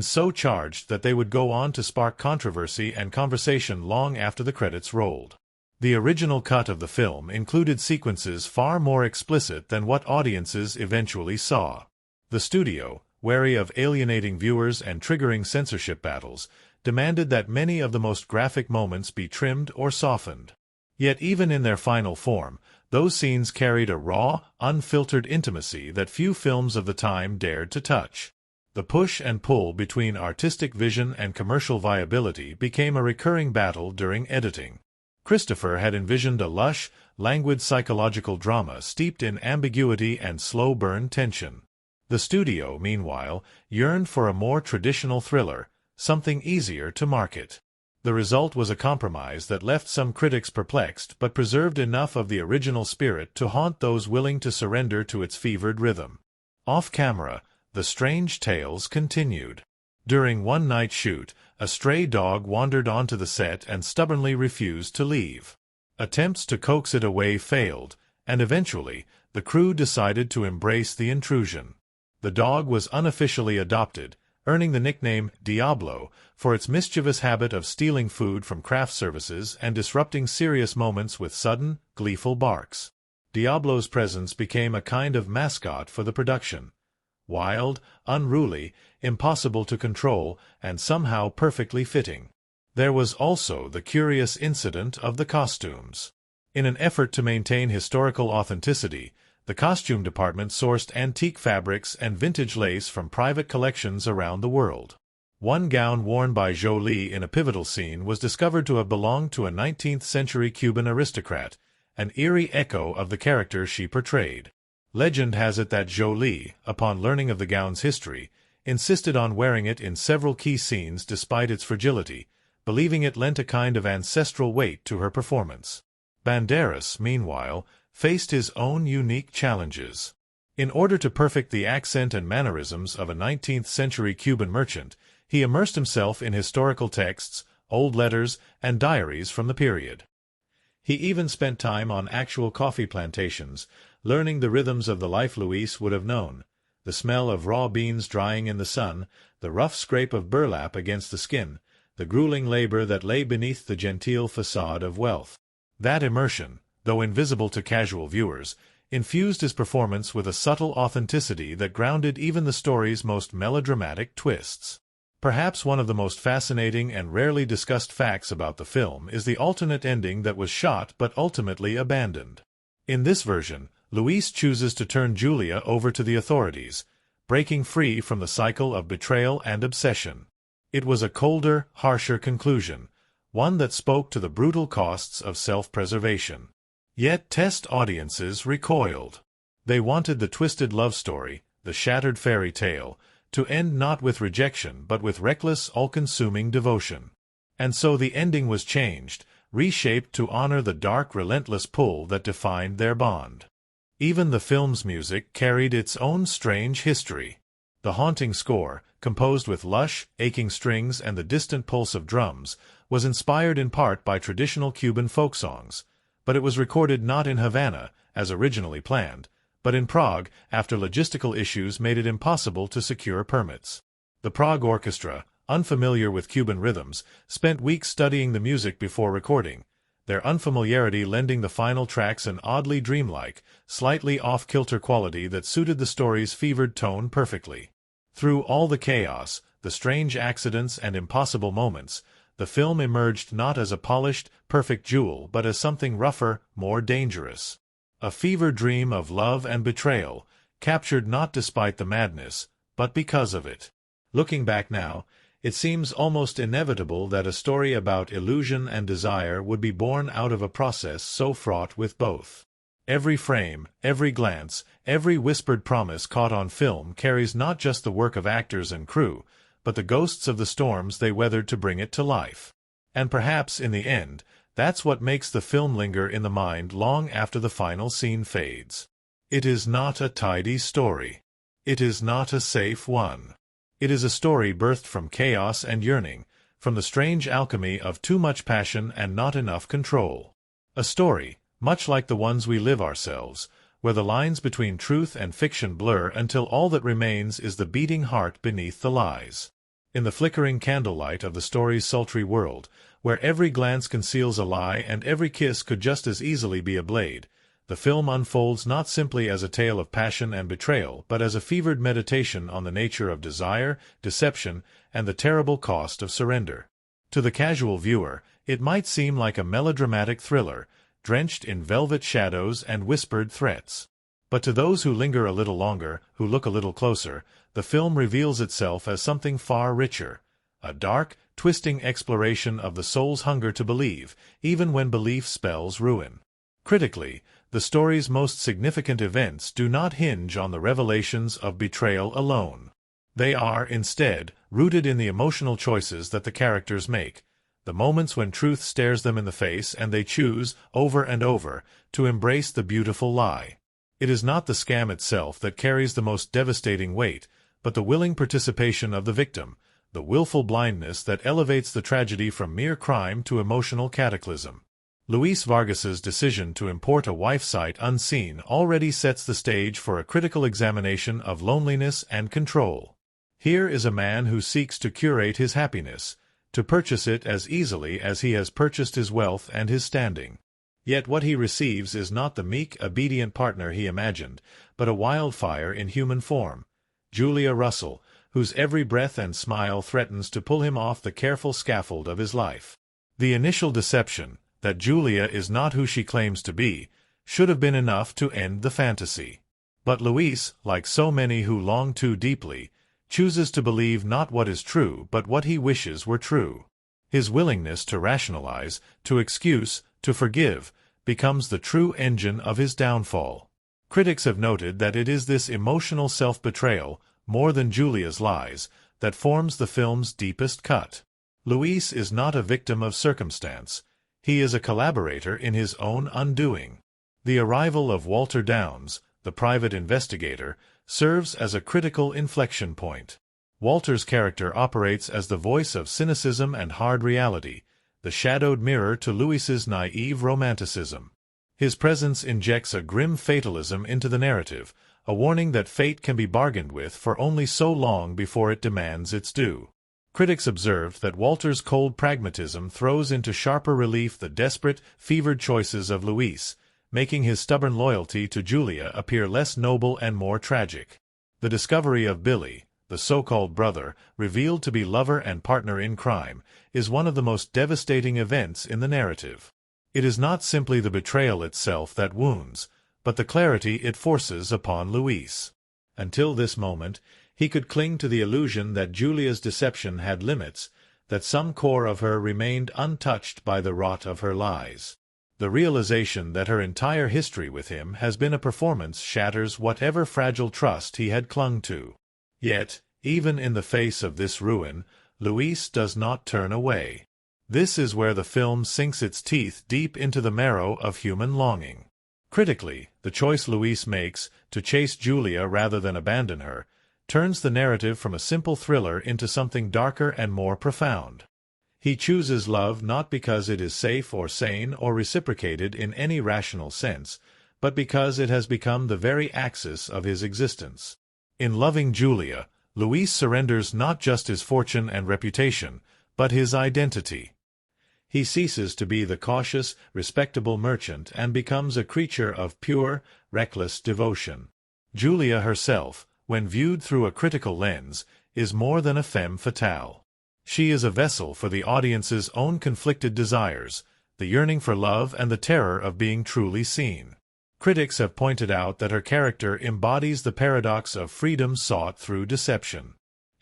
so charged that they would go on to spark controversy and conversation long after the credits rolled. The original cut of the film included sequences far more explicit than what audiences eventually saw. The studio, wary of alienating viewers and triggering censorship battles, demanded that many of the most graphic moments be trimmed or softened. Yet even in their final form, those scenes carried a raw, unfiltered intimacy that few films of the time dared to touch. The push and pull between artistic vision and commercial viability became a recurring battle during editing. Cristofer had envisioned a lush, languid psychological drama steeped in ambiguity and slow-burn tension. The studio, meanwhile, yearned for a more traditional thriller, something easier to market. The result was a compromise that left some critics perplexed but preserved enough of the original spirit to haunt those willing to surrender to its fevered rhythm. Off-camera, the strange tales continued. During one night shoot, a stray dog wandered onto the set and stubbornly refused to leave. Attempts to coax it away failed, and eventually, the crew decided to embrace the intrusion. The dog was unofficially adopted, earning the nickname Diablo for its mischievous habit of stealing food from craft services and disrupting serious moments with sudden, gleeful barks. Diablo's presence became a kind of mascot for the production. Wild, unruly, impossible to control, and somehow perfectly fitting. There was also the curious incident of the costumes. In an effort to maintain historical authenticity, the costume department sourced antique fabrics and vintage lace from private collections around the world. One gown worn by Jolie in a pivotal scene was discovered to have belonged to a 19th-century Cuban aristocrat, an eerie echo of the character she portrayed. Legend has it that Jolie, upon learning of the gown's history, insisted on wearing it in several key scenes despite its fragility, believing it lent a kind of ancestral weight to her performance. Banderas, meanwhile, faced his own unique challenges. In order to perfect the accent and mannerisms of a 19th-century Cuban merchant, he immersed himself in historical texts, old letters, and diaries from the period. He even spent time on actual coffee plantations, learning the rhythms of the life Luis would have known, the smell of raw beans drying in the sun, the rough scrape of burlap against the skin, the grueling labor that lay beneath the genteel facade of wealth. That immersion, though invisible to casual viewers, infused his performance with a subtle authenticity that grounded even the story's most melodramatic twists. Perhaps one of the most fascinating and rarely discussed facts about the film is the alternate ending that was shot but ultimately abandoned. In this version, Luis chooses to turn Julia over to the authorities, breaking free from the cycle of betrayal and obsession. It was a colder, harsher conclusion, one that spoke to the brutal costs of self-preservation. Yet test audiences recoiled. They wanted the twisted love story, the shattered fairy tale, to end not with rejection but with reckless, all-consuming devotion. And so the ending was changed, reshaped to honor the dark, relentless pull that defined their bond. Even the film's music carried its own strange history. The haunting score, composed with lush, aching strings and the distant pulse of drums, was inspired in part by traditional Cuban folk songs, but it was recorded not in Havana, as originally planned, but in Prague after logistical issues made it impossible to secure permits. The Prague Orchestra, unfamiliar with Cuban rhythms, spent weeks studying the music before recording, their unfamiliarity lending the final tracks an oddly dreamlike, slightly off-kilter quality that suited the story's fevered tone perfectly. Through all the chaos, the strange accidents and impossible moments, the film emerged not as a polished, perfect jewel but as something rougher, more dangerous. A fever dream of love and betrayal, captured not despite the madness, but because of it. Looking back now, it seems almost inevitable that a story about illusion and desire would be born out of a process so fraught with both. Every frame, every glance, every whispered promise caught on film carries not just the work of actors and crew, but the ghosts of the storms they weathered to bring it to life. And perhaps, in the end, that's what makes the film linger in the mind long after the final scene fades. It is not a tidy story. It is not a safe one. It is a story birthed from chaos and yearning, from the strange alchemy of too much passion and not enough control. A story, much like the ones we live ourselves, where the lines between truth and fiction blur until all that remains is the beating heart beneath the lies. In the flickering candlelight of the story's sultry world, where every glance conceals a lie and every kiss could just as easily be a blade, the film unfolds not simply as a tale of passion and betrayal, but as a fevered meditation on the nature of desire, deception, and the terrible cost of surrender. To the casual viewer, it might seem like a melodramatic thriller, drenched in velvet shadows and whispered threats. But to those who linger a little longer, who look a little closer, the film reveals itself as something far richer, a dark, twisting exploration of the soul's hunger to believe, even when belief spells ruin. Critically, the story's most significant events do not hinge on the revelations of betrayal alone. They are, instead, rooted in the emotional choices that the characters make, the moments when truth stares them in the face and they choose, over and over, to embrace the beautiful lie. It is not the scam itself that carries the most devastating weight, but the willing participation of the victim, the willful blindness that elevates the tragedy from mere crime to emotional cataclysm. Luis Vargas's decision to import a wife sight unseen already sets the stage for a critical examination of loneliness and control. Here is a man who seeks to curate his happiness, to purchase it as easily as he has purchased his wealth and his standing. Yet what he receives is not the meek, obedient partner he imagined, but a wildfire in human form, Julia Russell, whose every breath and smile threatens to pull him off the careful scaffold of his life. The initial deception, that Julia is not who she claims to be, should have been enough to end the fantasy. But Luis, like so many who long too deeply, chooses to believe not what is true but what he wishes were true. His willingness to rationalize, to excuse, to forgive, becomes the true engine of his downfall. Critics have noted that it is this emotional self-betrayal, more than Julia's lies, that forms the film's deepest cut. Luis is not a victim of circumstance. He is a collaborator in his own undoing. The arrival of Walter Downes, the private investigator, serves as a critical inflection point. Walter's character operates as the voice of cynicism and hard reality, the shadowed mirror to Luis's naive romanticism. His presence injects a grim fatalism into the narrative, a warning that fate can be bargained with for only so long before it demands its due. Critics observed that Walter's cold pragmatism throws into sharper relief the desperate, fevered choices of Luis, making his stubborn loyalty to Julia appear less noble and more tragic. The discovery of Billy, the so-called brother, revealed to be lover and partner in crime, is one of the most devastating events in the narrative. It is not simply the betrayal itself that wounds, but the clarity it forces upon Luis. Until this moment, he could cling to the illusion that Julia's deception had limits, that some core of her remained untouched by the rot of her lies. The realization that her entire history with him has been a performance shatters whatever fragile trust he had clung to. Yet, even in the face of this ruin, Luis does not turn away. This is where the film sinks its teeth deep into the marrow of human longing. Critically, the choice Luis makes to chase Julia rather than abandon her turns the narrative from a simple thriller into something darker and more profound. He chooses love not because it is safe or sane or reciprocated in any rational sense, but because it has become the very axis of his existence. In loving Julia, Luis surrenders not just his fortune and reputation, but his identity. He ceases to be the cautious, respectable merchant and becomes a creature of pure, reckless devotion. Julia herself, when viewed through a critical lens, is more than a femme fatale. She is a vessel for the audience's own conflicted desires, the yearning for love and the terror of being truly seen. Critics have pointed out that her character embodies the paradox of freedom sought through deception.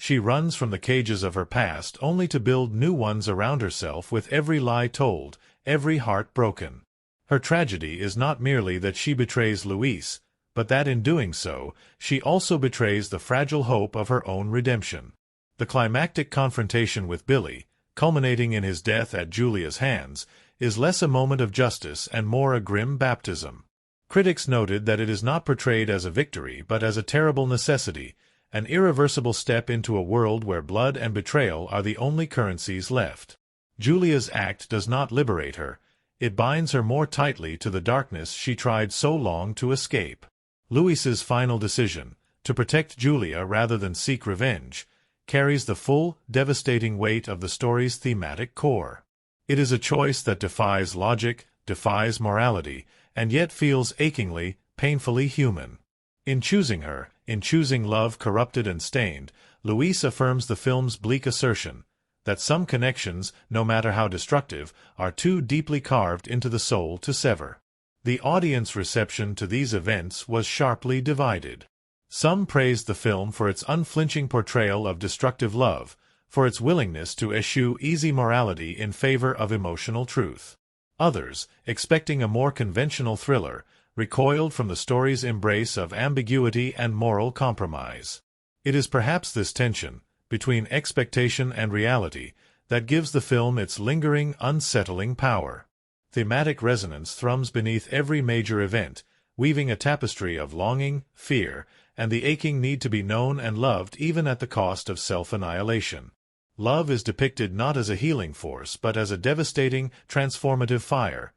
She runs from the cages of her past only to build new ones around herself with every lie told, every heart broken. Her tragedy is not merely that she betrays Luis, but that in doing so, she also betrays the fragile hope of her own redemption. The climactic confrontation with Billy, culminating in his death at Julia's hands, is less a moment of justice and more a grim baptism. Critics noted that it is not portrayed as a victory but as a terrible necessity, an irreversible step into a world where blood and betrayal are the only currencies left. Julia's act does not liberate her. It binds her more tightly to the darkness she tried so long to escape. Luis's final decision, to protect Julia rather than seek revenge, carries the full, devastating weight of the story's thematic core. It is a choice that defies logic, defies morality, and yet feels achingly, painfully human. In choosing her, in choosing love corrupted and stained, Luis affirms the film's bleak assertion that some connections, no matter how destructive, are too deeply carved into the soul to sever. The audience reception to these events was sharply divided. Some praised the film for its unflinching portrayal of destructive love, for its willingness to eschew easy morality in favor of emotional truth. Others, expecting a more conventional thriller, recoiled from the story's embrace of ambiguity and moral compromise. It is perhaps this tension, between expectation and reality, that gives the film its lingering, unsettling power. Thematic resonance thrums beneath every major event, weaving a tapestry of longing, fear, and the aching need to be known and loved even at the cost of self-annihilation. Love is depicted not as a healing force but as a devastating, transformative fire,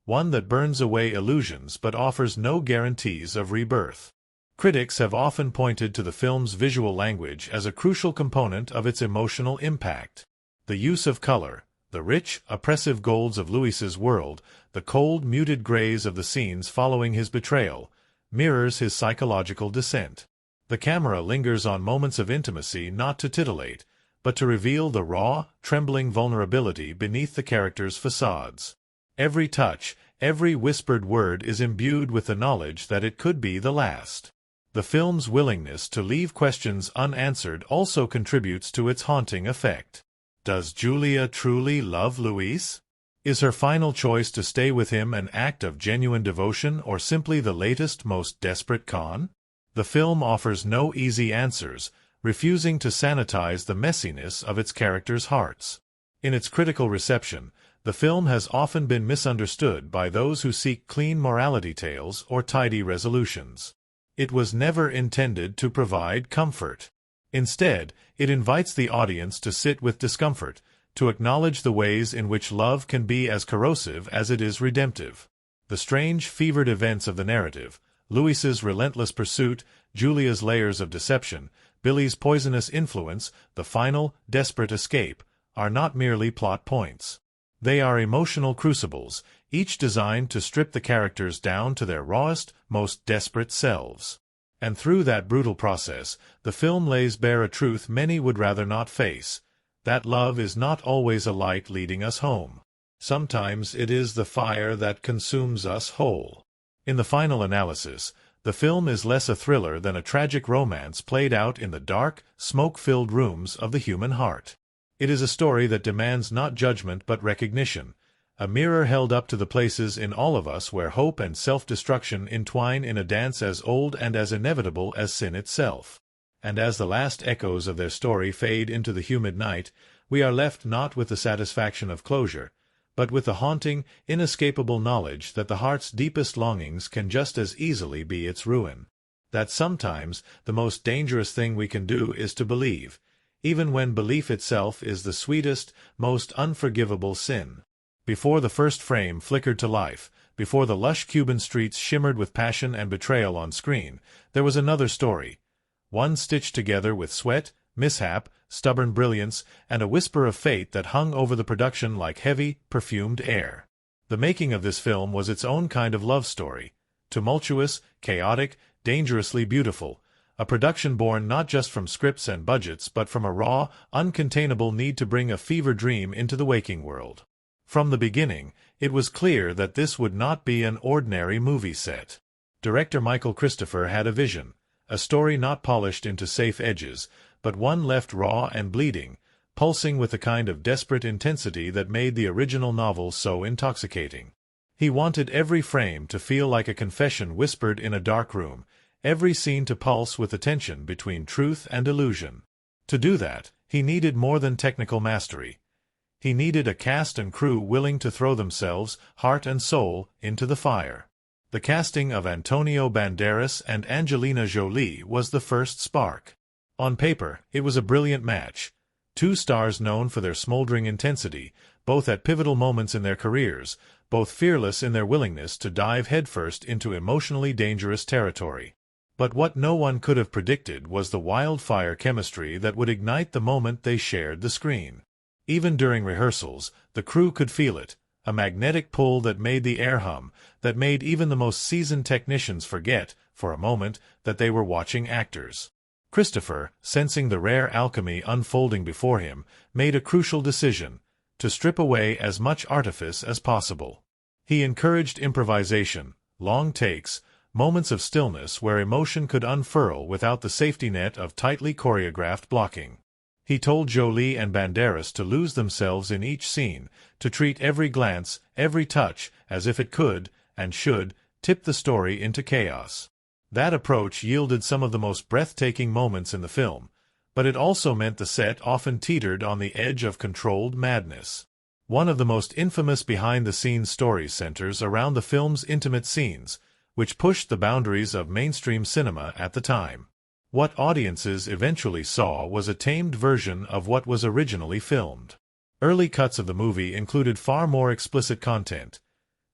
one that burns away illusions but offers no guarantees of rebirth. Critics have often pointed to the film's visual language as a crucial component of its emotional impact. The use of color, the rich, oppressive golds of Luis's world, the cold, muted grays of the scenes following his betrayal, mirrors his psychological descent. The camera lingers on moments of intimacy not to titillate, but to reveal the raw, trembling vulnerability beneath the characters' facades. Every touch, every whispered word is imbued with the knowledge that it could be the last. The film's willingness to leave questions unanswered also contributes to its haunting effect. Does Julia truly love Luis? Is her final choice to stay with him an act of genuine devotion or simply the latest, most desperate con? The film offers no easy answers, refusing to sanitize the messiness of its characters' hearts. In its critical reception, the film has often been misunderstood by those who seek clean morality tales or tidy resolutions. It was never intended to provide comfort. Instead, it invites the audience to sit with discomfort, to acknowledge the ways in which love can be as corrosive as it is redemptive. The strange, fevered events of the narrative, Luis's relentless pursuit, Julia's layers of deception, Billy's poisonous influence, the final, desperate escape, are not merely plot points. They are emotional crucibles, each designed to strip the characters down to their rawest, most desperate selves. And through that brutal process, the film lays bare a truth many would rather not face, that love is not always a light leading us home. Sometimes it is the fire that consumes us whole. In the final analysis, the film is less a thriller than a tragic romance played out in the dark, smoke-filled rooms of the human heart. It is a story that demands not judgment but recognition, a mirror held up to the places in all of us where hope and self-destruction entwine in a dance as old and as inevitable as sin itself. And as the last echoes of their story fade into the humid night, we are left not with the satisfaction of closure, but with the haunting, inescapable knowledge that the heart's deepest longings can just as easily be its ruin. That sometimes the most dangerous thing we can do is to believe, even when belief itself is the sweetest, most unforgivable sin. Before the first frame flickered to life, before the lush Cuban streets shimmered with passion and betrayal on screen, there was another story, one stitched together with sweat, mishap, stubborn brilliance, and a whisper of fate that hung over the production like heavy, perfumed air. The making of this film was its own kind of love story, tumultuous, chaotic, dangerously beautiful, a production born not just from scripts and budgets but from a raw, uncontainable need to bring a fever dream into the waking world. From the beginning, it was clear that this would not be an ordinary movie set. Director Cristofer had a vision, a story not polished into safe edges, but one left raw and bleeding, pulsing with the kind of desperate intensity that made the original novel so intoxicating. He wanted every frame to feel like a confession whispered in a dark room, every scene to pulse with the tension between truth and illusion. To do that, he needed more than technical mastery. He needed a cast and crew willing to throw themselves, heart and soul, into the fire. The casting of Antonio Banderas and Angelina Jolie was the first spark. On paper, it was a brilliant match. Two stars known for their smoldering intensity, both at pivotal moments in their careers, both fearless in their willingness to dive headfirst into emotionally dangerous territory. But what no one could have predicted was the wildfire chemistry that would ignite the moment they shared the screen. Even during rehearsals, the crew could feel it, a magnetic pull that made the air hum, that made even the most seasoned technicians forget, for a moment, that they were watching actors. Cristofer, sensing the rare alchemy unfolding before him, made a crucial decision, to strip away as much artifice as possible. He encouraged improvisation, long takes, moments of stillness where emotion could unfurl without the safety net of tightly choreographed blocking. He told Jolie and Banderas to lose themselves in each scene, to treat every glance, every touch, as if it could, and should, tip the story into chaos. That approach yielded some of the most breathtaking moments in the film, but it also meant the set often teetered on the edge of controlled madness. One of the most infamous behind-the-scenes stories centers around the film's intimate scenes, which pushed the boundaries of mainstream cinema at the time. What audiences eventually saw was a tamed version of what was originally filmed. Early cuts of the movie included far more explicit content,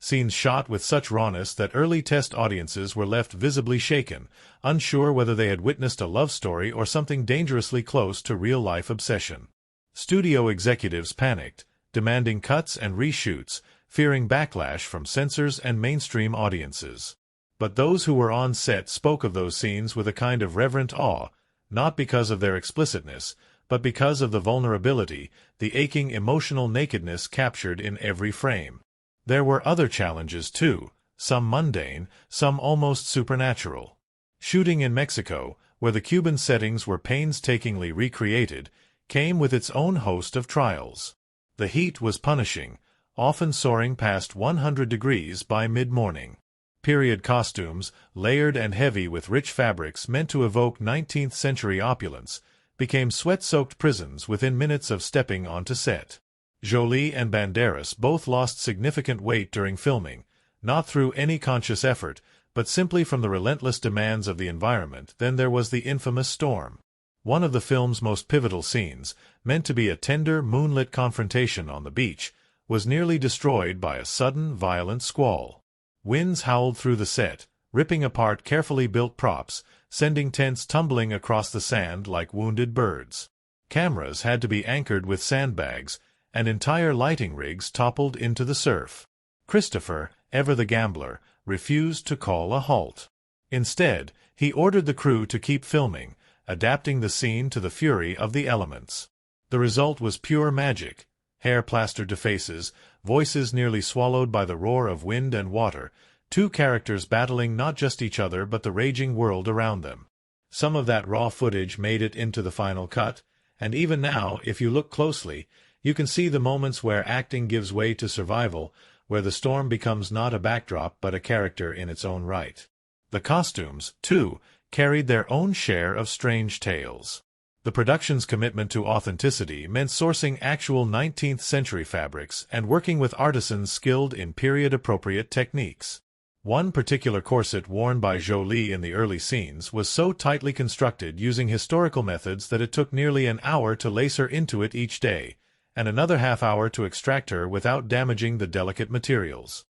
scenes shot with such rawness that early test audiences were left visibly shaken, unsure whether they had witnessed a love story or something dangerously close to real-life obsession. Studio executives panicked, demanding cuts and reshoots, fearing backlash from censors and mainstream audiences. But those who were on set spoke of those scenes with a kind of reverent awe, not because of their explicitness, but because of the vulnerability, the aching emotional nakedness captured in every frame. There were other challenges too, some mundane, some almost supernatural. Shooting in Mexico, where the Cuban settings were painstakingly recreated, came with its own host of trials. The heat was punishing, often soaring past 100 degrees by mid-morning. Period costumes, layered and heavy with rich fabrics meant to evoke 19th-century opulence, became sweat-soaked prisons within minutes of stepping onto set. Jolie and Banderas both lost significant weight during filming, not through any conscious effort, but simply from the relentless demands of the environment. Then there was the infamous storm. One of the film's most pivotal scenes, meant to be a tender, moonlit confrontation on the beach, was nearly destroyed by a sudden, violent squall. Winds howled through the set, ripping apart carefully built props, sending tents tumbling across the sand like wounded birds. Cameras had to be anchored with sandbags, and entire lighting rigs toppled into the surf. Cristofer, ever the gambler, refused to call a halt. Instead, he ordered the crew to keep filming, adapting the scene to the fury of the elements. The result was pure magic. Hair plastered to faces, voices nearly swallowed by the roar of wind and water, two characters battling not just each other but the raging world around them. Some of that raw footage made it into the final cut, and even now, if you look closely, you can see the moments where acting gives way to survival, where the storm becomes not a backdrop but a character in its own right. The costumes, too, carried their own share of strange tales. The production's commitment to authenticity meant sourcing actual 19th-century fabrics and working with artisans skilled in period-appropriate techniques. One particular corset worn by Jolie in the early scenes was so tightly constructed using historical methods that it took nearly an hour to lace her into it each day, and another half-hour to extract her without damaging the delicate materials.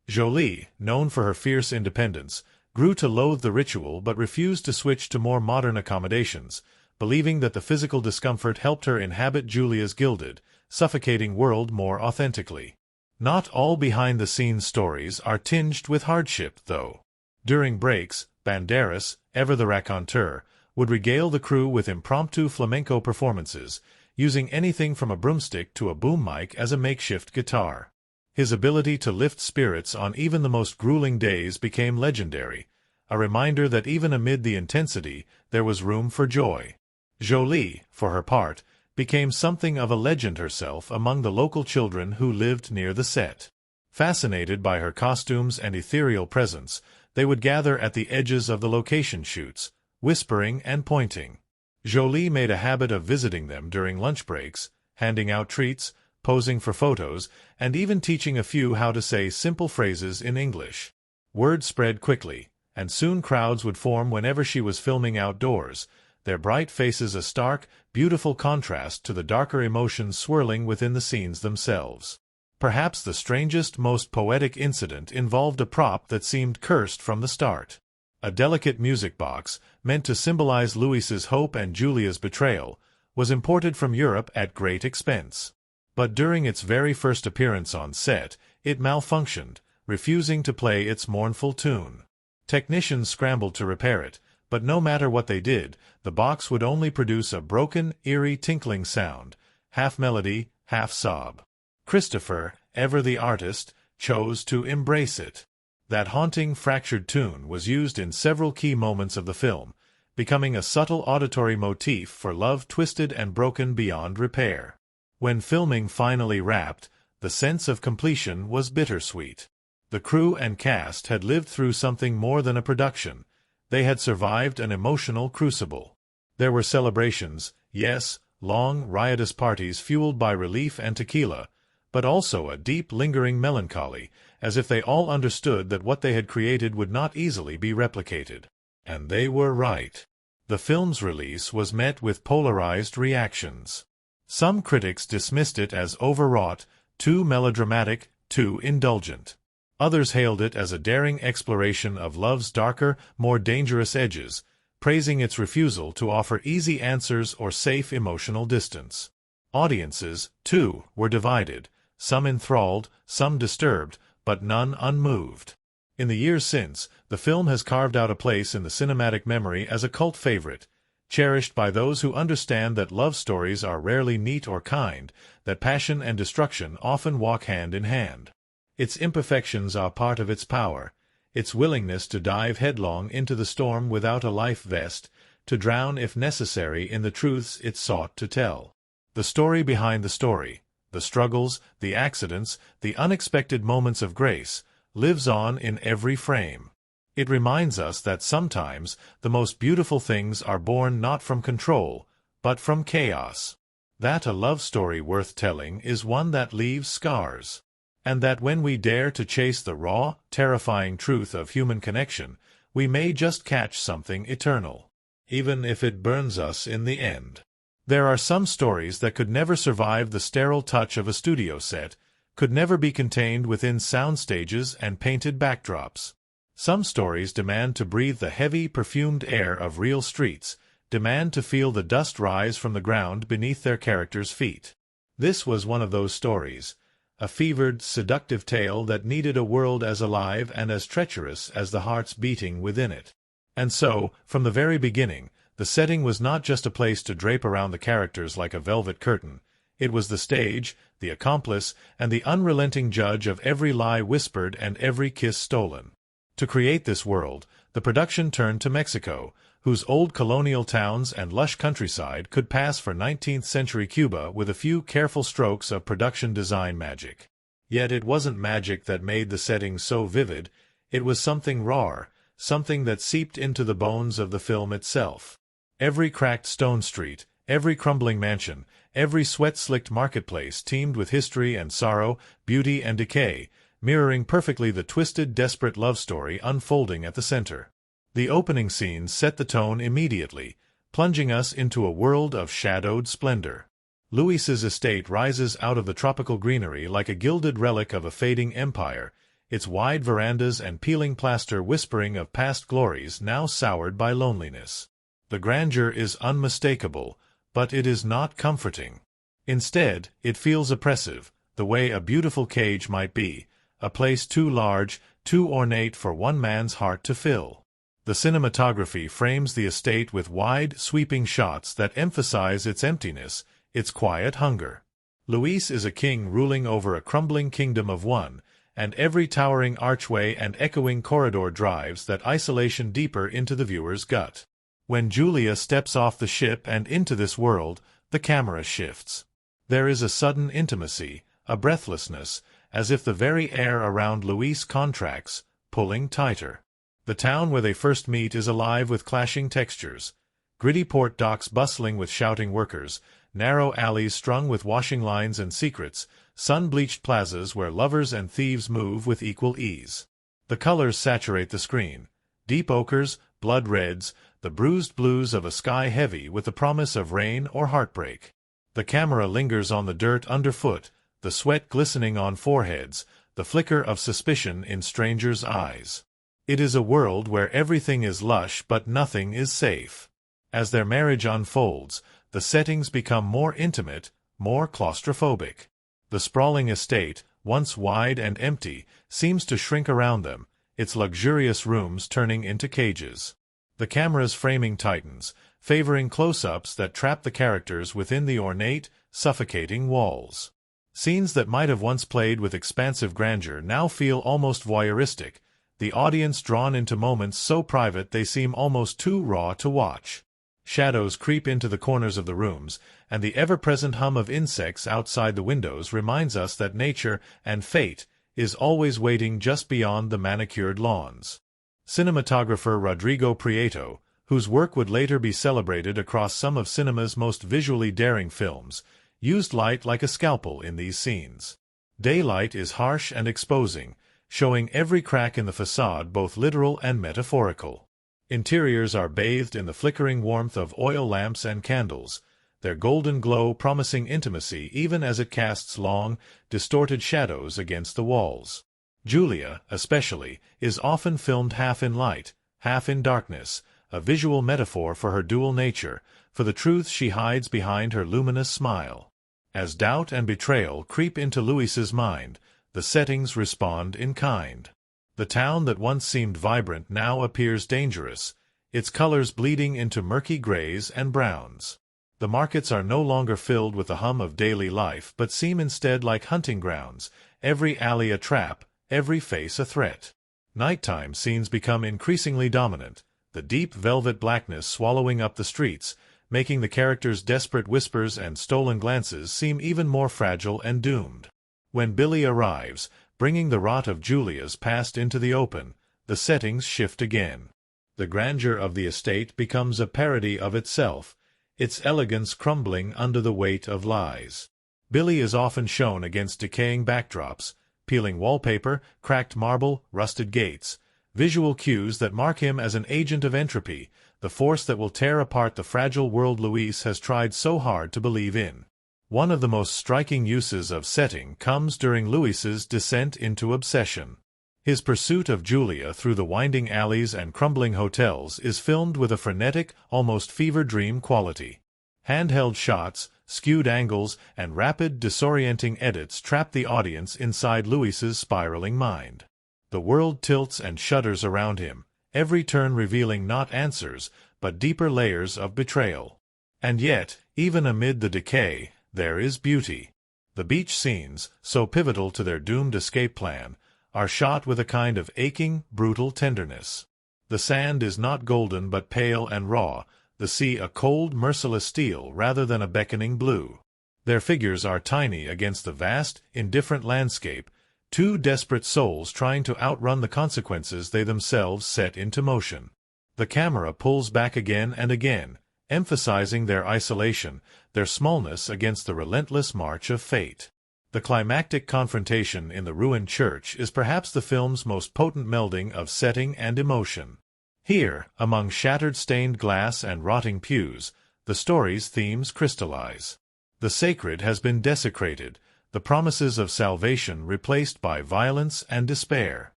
Jolie, known for her fierce independence, grew to loathe the ritual but refused to switch to more modern accommodations, believing that the physical discomfort helped her inhabit Julia's gilded, suffocating world more authentically. Not all behind-the-scenes stories are tinged with hardship, though. During breaks, Banderas, ever the raconteur, would regale the crew with impromptu flamenco performances, using anything from a broomstick to a boom mic as a makeshift guitar. His ability to lift spirits on even the most grueling days became legendary, a reminder that even amid the intensity, there was room for joy. Jolie, for her part, became something of a legend herself among the local children who lived near the set. Fascinated by her costumes and ethereal presence, they would gather at the edges of the location shoots, whispering and pointing. Jolie made a habit of visiting them during lunch breaks, handing out treats, posing for photos, and even teaching a few how to say simple phrases in English. Word spread quickly, and soon crowds would form whenever she was filming outdoors, their bright faces a stark, beautiful contrast to the darker emotions swirling within the scenes themselves. Perhaps the strangest, most poetic incident involved a prop that seemed cursed from the start. A delicate music box, meant to symbolize Louis's hope and Julia's betrayal, was imported from Europe at great expense. But during its very first appearance on set, it malfunctioned, refusing to play its mournful tune. Technicians scrambled to repair it, but no matter what they did, the box would only produce a broken, eerie tinkling sound, half melody, half sob. Cristofer, ever the artist, chose to embrace it. That haunting, fractured tune was used in several key moments of the film, becoming a subtle auditory motif for love twisted and broken beyond repair. When filming finally wrapped, the sense of completion was bittersweet. The crew and cast had lived through something more than a production. They had survived an emotional crucible. There were celebrations, yes, long, riotous parties fueled by relief and tequila, but also a deep, lingering melancholy, as if they all understood that what they had created would not easily be replicated. And they were right. The film's release was met with polarized reactions. Some critics dismissed it as overwrought, too melodramatic, too indulgent. Others hailed it as a daring exploration of love's darker, more dangerous edges, praising its refusal to offer easy answers or safe emotional distance. Audiences, too, were divided, some enthralled, some disturbed, but none unmoved. In the years since, the film has carved out a place in the cinematic memory as a cult favorite, cherished by those who understand that love stories are rarely neat or kind, that passion and destruction often walk hand in hand. Its imperfections are part of its power, its willingness to dive headlong into the storm without a life vest, to drown if necessary in the truths it sought to tell. The story behind the story, the struggles, the accidents, the unexpected moments of grace, lives on in every frame. It reminds us that sometimes the most beautiful things are born not from control, but from chaos. That a love story worth telling is one that leaves scars. And that when we dare to chase the raw, terrifying truth of human connection, we may just catch something eternal, even if it burns us in the end. There are some stories that could never survive the sterile touch of a studio set, could never be contained within sound stages and painted backdrops. Some stories demand to breathe the heavy, perfumed air of real streets, demand to feel the dust rise from the ground beneath their characters' feet. This was one of those stories. A fevered, seductive tale that needed a world as alive and as treacherous as the hearts beating within it. And so, from the very beginning, the setting was not just a place to drape around the characters like a velvet curtain. It was the stage, the accomplice, and the unrelenting judge of every lie whispered and every kiss stolen. To create this world, the production turned to Mexico, whose old colonial towns and lush countryside could pass for 19th-century Cuba with a few careful strokes of production design magic. Yet it wasn't magic that made the setting so vivid, it was something raw, something that seeped into the bones of the film itself. Every cracked stone street, every crumbling mansion, every sweat-slicked marketplace teemed with history and sorrow, beauty and decay, mirroring perfectly the twisted, desperate love story unfolding at the center. The opening scenes set the tone immediately, plunging us into a world of shadowed splendor. Louis's estate rises out of the tropical greenery like a gilded relic of a fading empire, its wide verandas and peeling plaster whispering of past glories now soured by loneliness. The grandeur is unmistakable, but it is not comforting. Instead, it feels oppressive, the way a beautiful cage might be, a place too large, too ornate for one man's heart to fill. The cinematography frames the estate with wide, sweeping shots that emphasize its emptiness, its quiet hunger. Louis is a king ruling over a crumbling kingdom of one, and every towering archway and echoing corridor drives that isolation deeper into the viewer's gut. When Julia steps off the ship and into this world, the camera shifts. There is a sudden intimacy, a breathlessness, as if the very air around Louis contracts, pulling tighter. The town where they first meet is alive with clashing textures. Gritty port docks bustling with shouting workers, narrow alleys strung with washing lines and secrets, sun-bleached plazas where lovers and thieves move with equal ease. The colors saturate the screen. Deep ochres, blood reds, the bruised blues of a sky heavy with the promise of rain or heartbreak. The camera lingers on the dirt underfoot, the sweat glistening on foreheads, the flicker of suspicion in strangers' eyes. It is a world where everything is lush but nothing is safe. As their marriage unfolds, the settings become more intimate, more claustrophobic. The sprawling estate, once wide and empty, seems to shrink around them, its luxurious rooms turning into cages. The camera's framing tightens, favoring close-ups that trap the characters within the ornate, suffocating walls. Scenes that might have once played with expansive grandeur now feel almost voyeuristic, the audience drawn into moments so private they seem almost too raw to watch. Shadows creep into the corners of the rooms, and the ever-present hum of insects outside the windows reminds us that nature and fate is always waiting just beyond the manicured lawns. Cinematographer Rodrigo Prieto, whose work would later be celebrated across some of cinema's most visually daring films, used light like a scalpel in these scenes. Daylight is harsh and exposing, showing every crack in the facade, both literal and metaphorical. Interiors are bathed in the flickering warmth of oil lamps and candles, their golden glow promising intimacy even as it casts long, distorted shadows against the walls. Julia, especially, is often filmed half in light, half in darkness, a visual metaphor for her dual nature, for the truth she hides behind her luminous smile. As doubt and betrayal creep into Louis's mind, the settings respond in kind. The town that once seemed vibrant now appears dangerous, its colors bleeding into murky grays and browns. The markets are no longer filled with the hum of daily life but seem instead like hunting grounds, every alley a trap, every face a threat. Nighttime scenes become increasingly dominant, the deep velvet blackness swallowing up the streets, making the characters' desperate whispers and stolen glances seem even more fragile and doomed. When Billy arrives, bringing the rot of Julia's past into the open, the settings shift again. The grandeur of the estate becomes a parody of itself, its elegance crumbling under the weight of lies. Billy is often shown against decaying backdrops, peeling wallpaper, cracked marble, rusted gates, visual cues that mark him as an agent of entropy, the force that will tear apart the fragile world Louis has tried so hard to believe in. One of the most striking uses of setting comes during Louis's descent into obsession. His pursuit of Julia through the winding alleys and crumbling hotels is filmed with a frenetic, almost fever-dream quality. Handheld shots, skewed angles, and rapid, disorienting edits trap the audience inside Louis's spiraling mind. The world tilts and shudders around him, every turn revealing not answers, but deeper layers of betrayal. And yet, even amid the decay, there is beauty. The beach scenes, so pivotal to their doomed escape plan, are shot with a kind of aching, brutal tenderness. The sand is not golden but pale and raw, the sea a cold, merciless steel rather than a beckoning blue. Their figures are tiny against the vast, indifferent landscape, two desperate souls trying to outrun the consequences they themselves set into motion. The camera pulls back again and again, emphasizing their isolation, their smallness against the relentless march of fate. The climactic confrontation in the ruined church is perhaps the film's most potent melding of setting and emotion. Here, among shattered stained glass and rotting pews, the story's themes crystallize. The sacred has been desecrated, the promises of salvation replaced by violence and despair.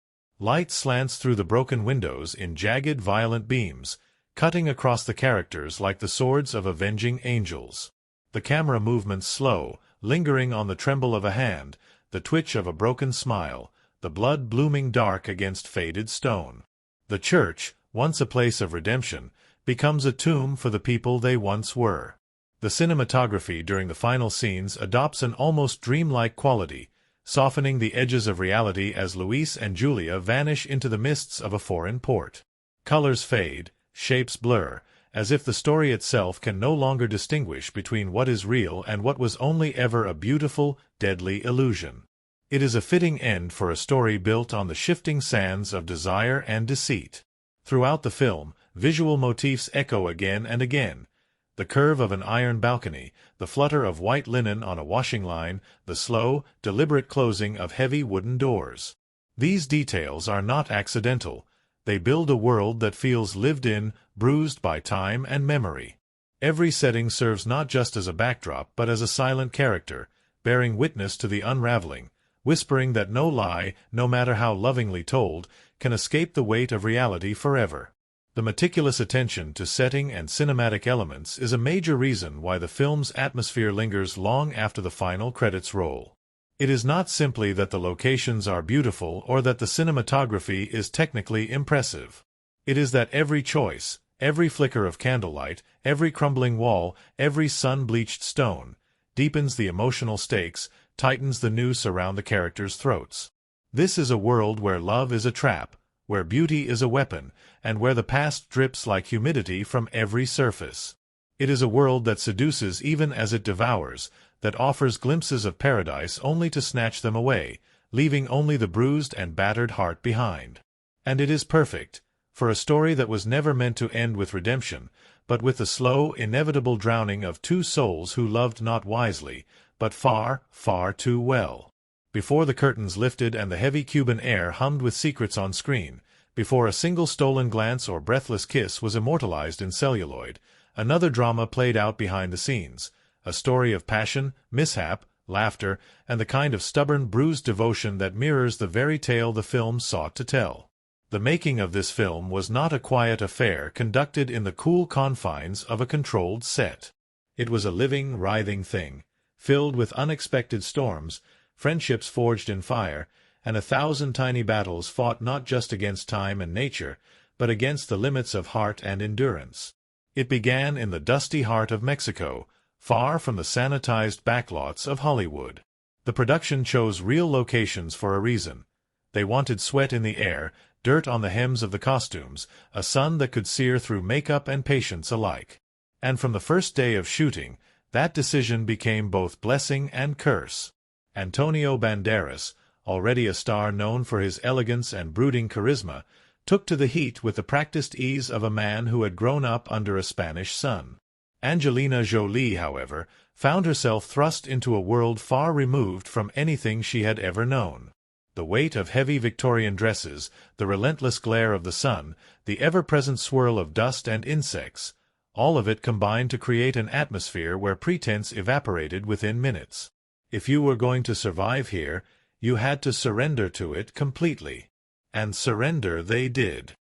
Light slants through the broken windows in jagged violent beams, cutting across the characters like the swords of avenging angels. The camera movements slow, lingering on the tremble of a hand, the twitch of a broken smile, the blood blooming dark against faded stone. The church, once a place of redemption, becomes a tomb for the people they once were. The cinematography during the final scenes adopts an almost dreamlike quality, softening the edges of reality as Luis and Julia vanish into the mists of a foreign port. Colors fade, shapes blur, as if the story itself can no longer distinguish between what is real and what was only ever a beautiful, deadly illusion. It is a fitting end for a story built on the shifting sands of desire and deceit. Throughout the film, visual motifs echo again and again. The curve of an iron balcony, the flutter of white linen on a washing line, the slow, deliberate closing of heavy wooden doors. These details are not accidental. They build a world that feels lived in, bruised by time and memory. Every setting serves not just as a backdrop but as a silent character, bearing witness to the unraveling, whispering that no lie, no matter how lovingly told, can escape the weight of reality forever. The meticulous attention to setting and cinematic elements is a major reason why the film's atmosphere lingers long after the final credits roll. It is not simply that the locations are beautiful or that the cinematography is technically impressive. It is that every choice, every flicker of candlelight, every crumbling wall, every sun-bleached stone, deepens the emotional stakes, tightens the noose around the characters' throats. This is a world where love is a trap, where beauty is a weapon, and where the past drips like humidity from every surface. It is a world that seduces even as it devours, that offers glimpses of paradise only to snatch them away, leaving only the bruised and battered heart behind. And it is perfect, for a story that was never meant to end with redemption, but with the slow, inevitable drowning of two souls who loved not wisely, but far, far too well. Before the curtains lifted and the heavy Cuban air hummed with secrets on screen, before a single stolen glance or breathless kiss was immortalized in celluloid, another drama played out behind the scenes, a story of passion, mishap, laughter, and the kind of stubborn, bruised devotion that mirrors the very tale the film sought to tell. The making of this film was not a quiet affair conducted in the cool confines of a controlled set. It was a living, writhing thing, filled with unexpected storms, friendships forged in fire, and 1,000 tiny battles fought not just against time and nature, but against the limits of heart and endurance. It began in the dusty heart of Mexico, far from the sanitized backlots of Hollywood. The production chose real locations for a reason. They wanted sweat in the air, dirt on the hems of the costumes, a sun that could sear through makeup and patience alike. And from the first day of shooting, that decision became both blessing and curse. Antonio Banderas, already a star known for his elegance and brooding charisma, took to the heat with the practiced ease of a man who had grown up under a Spanish sun. Angelina Jolie, however, found herself thrust into a world far removed from anything she had ever known. The weight of heavy Victorian dresses, the relentless glare of the sun, the ever-present swirl of dust and insects, all of it combined to create an atmosphere where pretense evaporated within minutes. If you were going to survive here, you had to surrender to it completely. And surrender they did.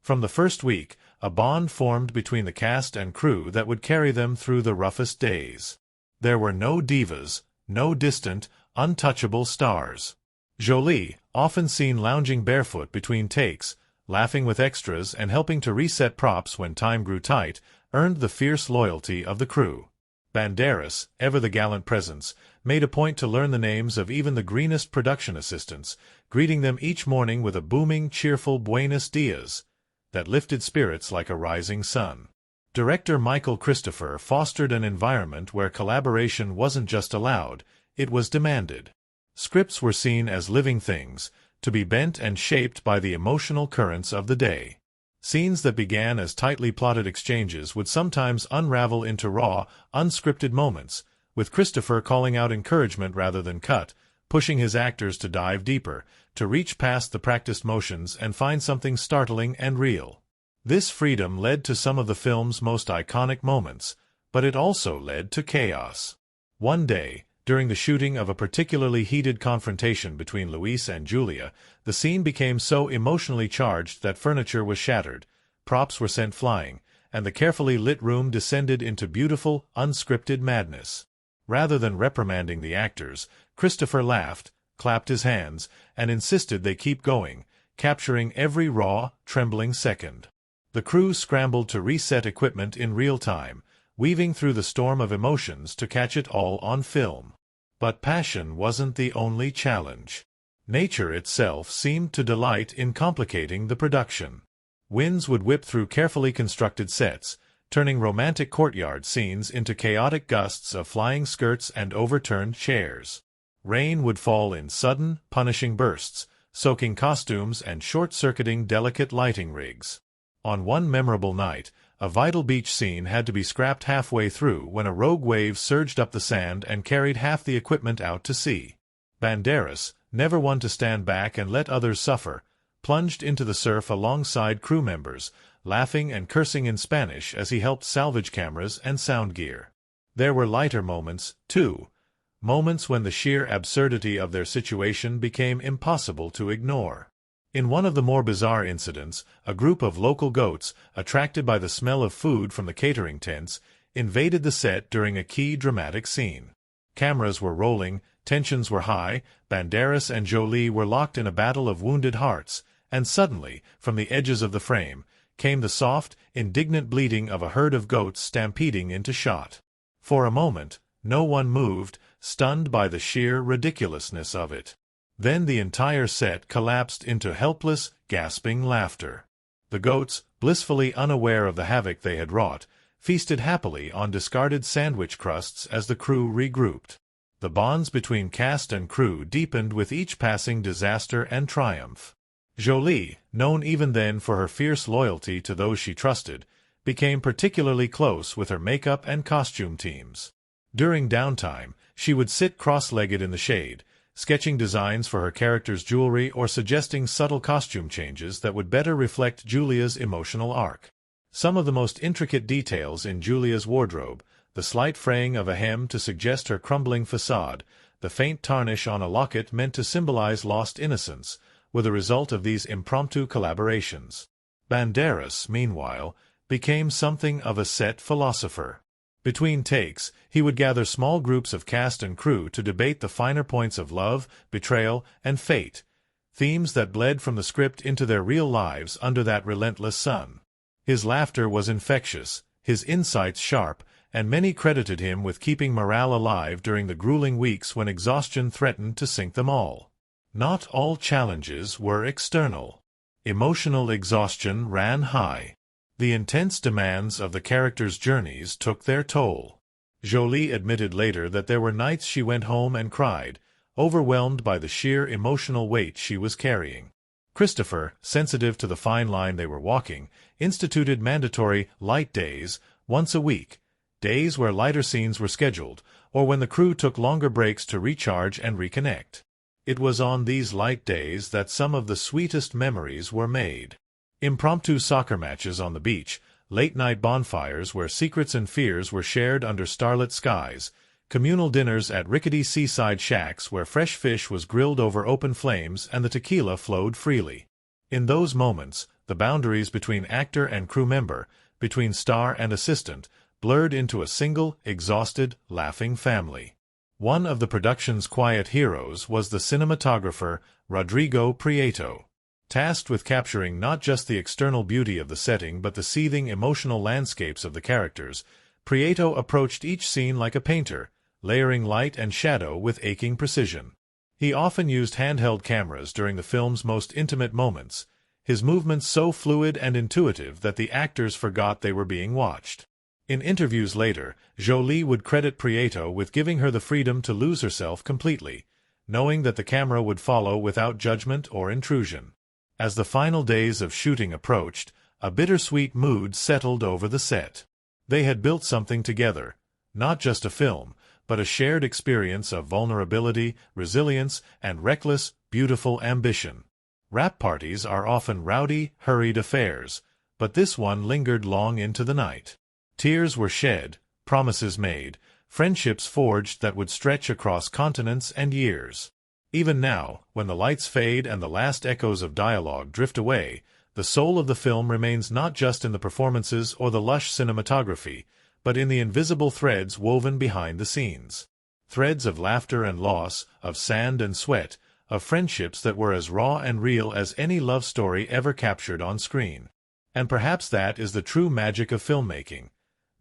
From the first week, a bond formed between the cast and crew that would carry them through the roughest days. There were no divas, no distant, untouchable stars. Jolie, often seen lounging barefoot between takes, laughing with extras and helping to reset props when time grew tight, earned the fierce loyalty of the crew. Banderas, ever the gallant presence, made a point to learn the names of even the greenest production assistants, greeting them each morning with a booming, cheerful Buenos Dias that lifted spirits like a rising sun. Director Cristofer fostered an environment where collaboration wasn't just allowed, it was demanded. Scripts were seen as living things, to be bent and shaped by the emotional currents of the day. Scenes that began as tightly plotted exchanges would sometimes unravel into raw, unscripted moments, with Cristofer calling out encouragement rather than cut, pushing his actors to dive deeper, to reach past the practiced motions and find something startling and real. This freedom led to some of the film's most iconic moments, but it also led to chaos. One day, during the shooting of a particularly heated confrontation between Luis and Julia, the scene became so emotionally charged that furniture was shattered, props were sent flying, and the carefully lit room descended into beautiful, unscripted madness. Rather than reprimanding the actors, Cristofer laughed, clapped his hands, and insisted they keep going, capturing every raw, trembling second. The crew scrambled to reset equipment in real time, weaving through the storm of emotions to catch it all on film. But passion wasn't the only challenge. Nature itself seemed to delight in complicating the production. Winds would whip through carefully constructed sets, turning romantic courtyard scenes into chaotic gusts of flying skirts and overturned chairs. Rain would fall in sudden, punishing bursts, soaking costumes and short-circuiting delicate lighting rigs. On one memorable night, a vital beach scene had to be scrapped halfway through when a rogue wave surged up the sand and carried half the equipment out to sea. Banderas, never one to stand back and let others suffer, plunged into the surf alongside crew members, laughing and cursing in Spanish as he helped salvage cameras and sound gear. There were lighter moments, too. Moments when the sheer absurdity of their situation became impossible to ignore. In one of the more bizarre incidents, a group of local goats, attracted by the smell of food from the catering tents, invaded the set during a key dramatic scene. Cameras were rolling, tensions were high, Banderas and Jolie were locked in a battle of wounded hearts, and suddenly, from the edges of the frame, came the soft, indignant bleating of a herd of goats stampeding into shot. For a moment, no one moved, stunned by the sheer ridiculousness of it. Then the entire set collapsed into helpless, gasping laughter. The goats, blissfully unaware of the havoc they had wrought, feasted happily on discarded sandwich crusts as the crew regrouped. The bonds between cast and crew deepened with each passing disaster and triumph. Jolie, known even then for her fierce loyalty to those she trusted, became particularly close with her makeup and costume teams. During downtime, she would sit cross-legged in the shade, sketching designs for her character's jewelry or suggesting subtle costume changes that would better reflect Julia's emotional arc. Some of the most intricate details in Julia's wardrobe, the slight fraying of a hem to suggest her crumbling facade, the faint tarnish on a locket meant to symbolize lost innocence, were the result of these impromptu collaborations. Banderas, meanwhile, became something of a set philosopher. Between takes, he would gather small groups of cast and crew to debate the finer points of love, betrayal, and fate, themes that bled from the script into their real lives under that relentless sun. His laughter was infectious, his insights sharp, and many credited him with keeping morale alive during the grueling weeks when exhaustion threatened to sink them all. Not all challenges were external. Emotional exhaustion ran high. The intense demands of the characters' journeys took their toll. Jolie admitted later that there were nights she went home and cried, overwhelmed by the sheer emotional weight she was carrying. Cristofer, sensitive to the fine line they were walking, instituted mandatory light days once a week, days where lighter scenes were scheduled, or when the crew took longer breaks to recharge and reconnect. It was on these light days that some of the sweetest memories were made. Impromptu soccer matches on the beach, late-night bonfires where secrets and fears were shared under starlit skies, communal dinners at rickety seaside shacks where fresh fish was grilled over open flames and the tequila flowed freely. In those moments, the boundaries between actor and crew member, between star and assistant, blurred into a single, exhausted, laughing family. One of the production's quiet heroes was the cinematographer, Rodrigo Prieto. Tasked with capturing not just the external beauty of the setting but the seething emotional landscapes of the characters, Prieto approached each scene like a painter, layering light and shadow with aching precision. He often used handheld cameras during the film's most intimate moments, his movements so fluid and intuitive that the actors forgot they were being watched. In interviews later, Jolie would credit Prieto with giving her the freedom to lose herself completely, knowing that the camera would follow without judgment or intrusion. As the final days of shooting approached, a bittersweet mood settled over the set. They had built something together, not just a film, but a shared experience of vulnerability, resilience, and reckless, beautiful ambition. Wrap parties are often rowdy, hurried affairs, but this one lingered long into the night. Tears were shed, promises made, friendships forged that would stretch across continents and years. Even now, when the lights fade and the last echoes of dialogue drift away, the soul of the film remains not just in the performances or the lush cinematography, but in the invisible threads woven behind the scenes. Threads of laughter and loss, of sand and sweat, of friendships that were as raw and real as any love story ever captured on screen. And perhaps that is the true magic of filmmaking.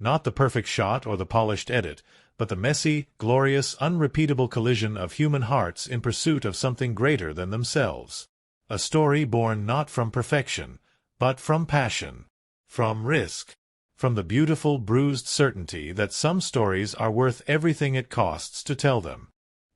Not the perfect shot or the polished edit, but the messy, glorious, unrepeatable collision of human hearts in pursuit of something greater than themselves. A story born not from perfection, but from passion, from risk, from the beautiful, bruised certainty that some stories are worth everything it costs to tell them.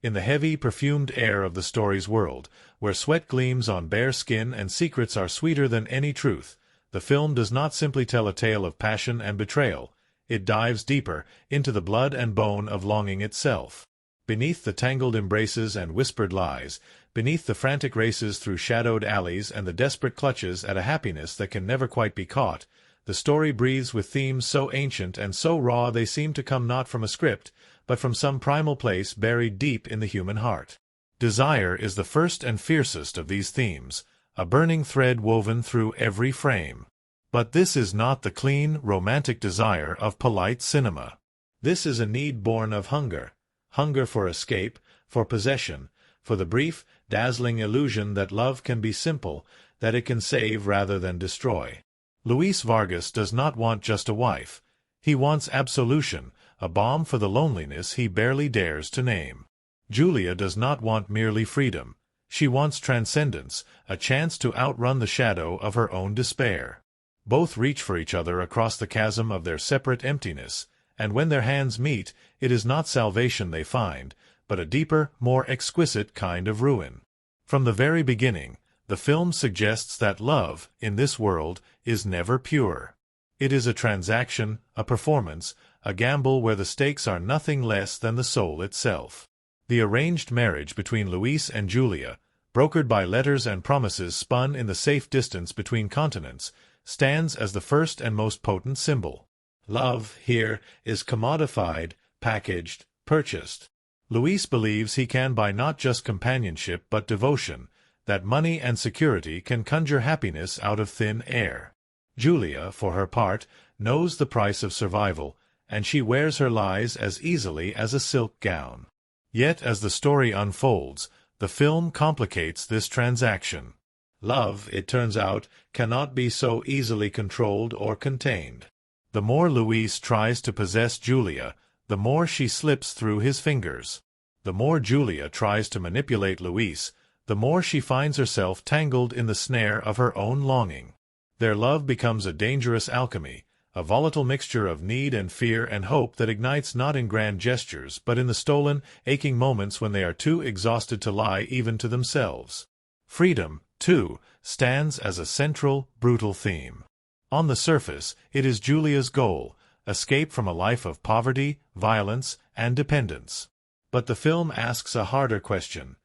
In the heavy, perfumed air of the story's world, where sweat gleams on bare skin and secrets are sweeter than any truth, the film does not simply tell a tale of passion and betrayal. It dives deeper, into the blood and bone of longing itself. Beneath the tangled embraces and whispered lies, beneath the frantic races through shadowed alleys and the desperate clutches at a happiness that can never quite be caught, the story breathes with themes so ancient and so raw they seem to come not from a script, but from some primal place buried deep in the human heart. Desire is the first and fiercest of these themes, a burning thread woven through every frame. But this is not the clean, romantic desire of polite cinema. This is a need born of hunger. Hunger for escape, for possession, for the brief, dazzling illusion that love can be simple, that it can save rather than destroy. Luis Vargas does not want just a wife. He wants absolution, a balm for the loneliness he barely dares to name. Julia does not want merely freedom. She wants transcendence, a chance to outrun the shadow of her own despair. Both reach for each other across the chasm of their separate emptiness, and when their hands meet, it is not salvation they find, but a deeper, more exquisite kind of ruin. From the very beginning, the film suggests that love, in this world, is never pure. It is a transaction, a performance, a gamble where the stakes are nothing less than the soul itself. The arranged marriage between Luis and Julia, brokered by letters and promises spun in the safe distance between continents, stands as the first and most potent symbol. Love, here, is commodified, packaged, purchased. Luis believes he can buy not just companionship but devotion, that money and security can conjure happiness out of thin air. Julia, for her part, knows the price of survival, and she wears her lies as easily as a silk gown. Yet as the story unfolds, the film complicates this transaction. Love, it turns out, cannot be so easily controlled or contained. The more Luis tries to possess Julia, the more she slips through his fingers. The more Julia tries to manipulate Luis, the more she finds herself tangled in the snare of her own longing. Their love becomes a dangerous alchemy, a volatile mixture of need and fear and hope that ignites not in grand gestures but in the stolen, aching moments when they are too exhausted to lie even to themselves. Freedom, too, stands as a central, brutal theme. On the surface, it is Julia's goal, escape from a life of poverty, violence, and dependence. But the film asks a harder question.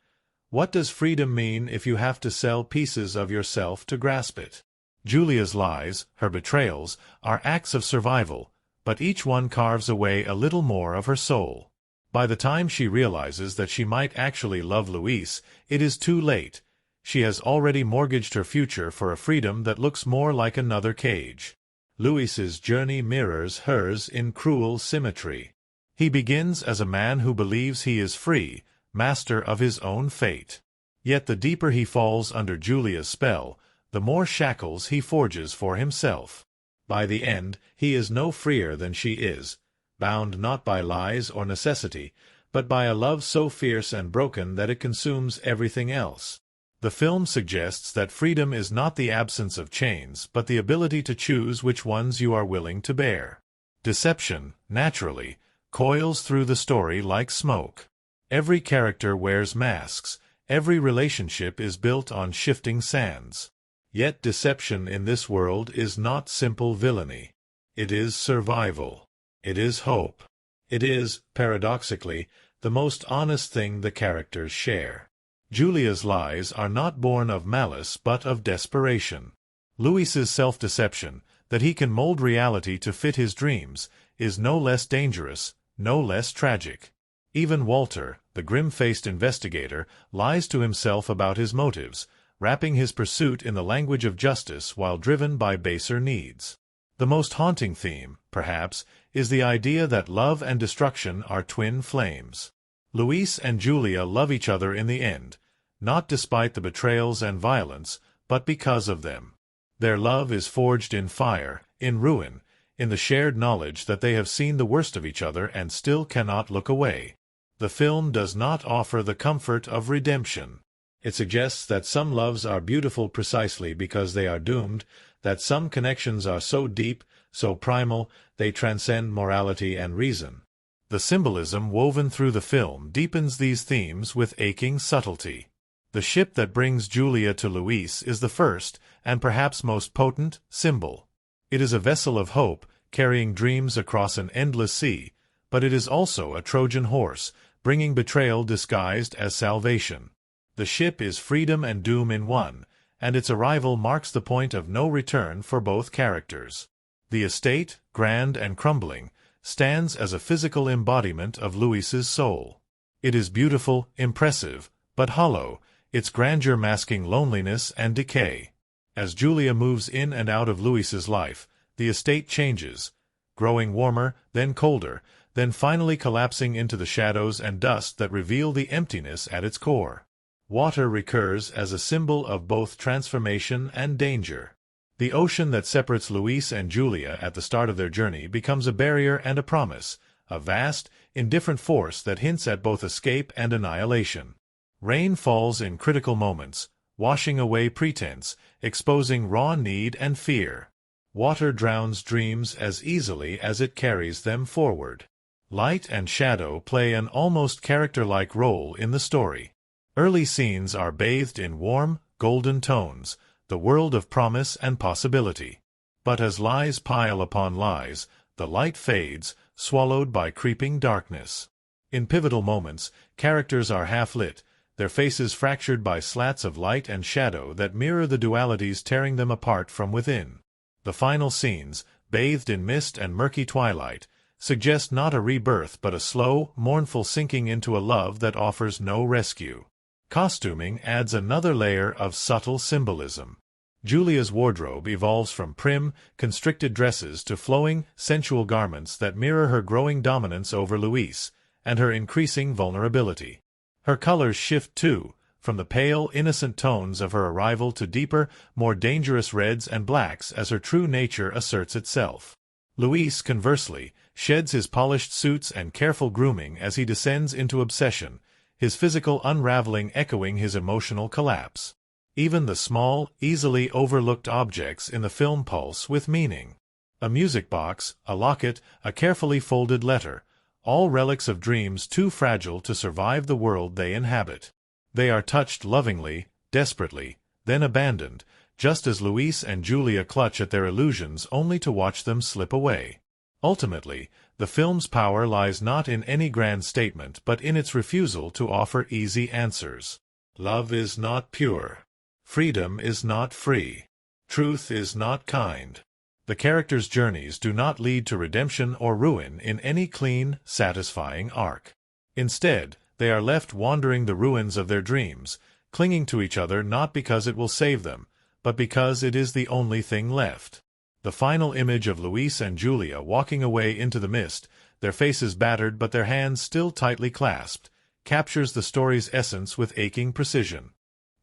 What does freedom mean if you have to sell pieces of yourself to grasp it? Julia's lies, her betrayals, are acts of survival, but each one carves away a little more of her soul. By the time she realizes that she might actually love Luis, it is too late. She has already mortgaged her future for a freedom that looks more like another cage. Luis's journey mirrors hers in cruel symmetry. He begins as a man who believes he is free, master of his own fate. Yet the deeper he falls under Julia's spell, the more shackles he forges for himself. By the end, he is no freer than she is, bound not by lies or necessity, but by a love so fierce and broken that it consumes everything else. The film suggests that freedom is not the absence of chains, but the ability to choose which ones you are willing to bear. Deception, naturally, coils through the story like smoke. Every character wears masks, every relationship is built on shifting sands. Yet deception in this world is not simple villainy. It is survival. It is hope. It is, paradoxically, the most honest thing the characters share. Julia's lies are not born of malice but of desperation. Louis's self-deception, that he can mold reality to fit his dreams, is no less dangerous, no less tragic. Even Walter, the grim-faced investigator, lies to himself about his motives, wrapping his pursuit in the language of justice while driven by baser needs. The most haunting theme, perhaps, is the idea that love and destruction are twin flames. Louis and Julia love each other in the end, not despite the betrayals and violence, but because of them. Their love is forged in fire, in ruin, in the shared knowledge that they have seen the worst of each other and still cannot look away. The film does not offer the comfort of redemption. It suggests that some loves are beautiful precisely because they are doomed, that some connections are so deep, so primal, they transcend morality and reason. The symbolism woven through the film deepens these themes with aching subtlety. The ship that brings Julia to Louis is the first, and perhaps most potent, symbol. It is a vessel of hope, carrying dreams across an endless sea, but it is also a Trojan horse, bringing betrayal disguised as salvation. The ship is freedom and doom in one, and its arrival marks the point of no return for both characters. The estate, grand and crumbling, stands as a physical embodiment of Louis's soul. It is beautiful, impressive, but hollow, its grandeur masking loneliness and decay. As Julia moves in and out of Louis's life, the estate changes, growing warmer, then colder, then finally collapsing into the shadows and dust that reveal the emptiness at its core. Water recurs as a symbol of both transformation and danger. The ocean that separates Louis and Julia at the start of their journey becomes a barrier and a promise, a vast, indifferent force that hints at both escape and annihilation. Rain falls in critical moments, washing away pretense, exposing raw need and fear. Water drowns dreams as easily as it carries them forward. Light and shadow play an almost character-like role in the story. Early scenes are bathed in warm, golden tones, the world of promise and possibility. But as lies pile upon lies, the light fades, swallowed by creeping darkness. In pivotal moments, characters are half-lit, their faces fractured by slats of light and shadow that mirror the dualities tearing them apart from within. The final scenes, bathed in mist and murky twilight, suggest not a rebirth but a slow, mournful sinking into a love that offers no rescue. Costuming adds another layer of subtle symbolism. Julia's wardrobe evolves from prim, constricted dresses to flowing, sensual garments that mirror her growing dominance over Louis, and her increasing vulnerability. Her colors shift too, from the pale, innocent tones of her arrival to deeper, more dangerous reds and blacks as her true nature asserts itself. Louis, conversely, sheds his polished suits and careful grooming as he descends into obsession, his physical unraveling echoing his emotional collapse. Even the small, easily overlooked objects in the film pulse with meaning. A music box, a locket, a carefully folded letter, all relics of dreams too fragile to survive the world they inhabit. They are touched lovingly, desperately, then abandoned, just as Louis and Julia clutch at their illusions only to watch them slip away. Ultimately, the film's power lies not in any grand statement but in its refusal to offer easy answers. Love is not pure. Freedom is not free. Truth is not kind. The characters' journeys do not lead to redemption or ruin in any clean, satisfying arc. Instead, they are left wandering the ruins of their dreams, clinging to each other not because it will save them, but because it is the only thing left. The final image of Louis and Julia walking away into the mist, their faces battered but their hands still tightly clasped, captures the story's essence with aching precision.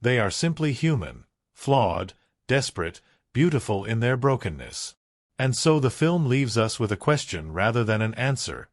They are simply human, flawed, desperate, beautiful in their brokenness. And so the film leaves us with a question rather than an answer.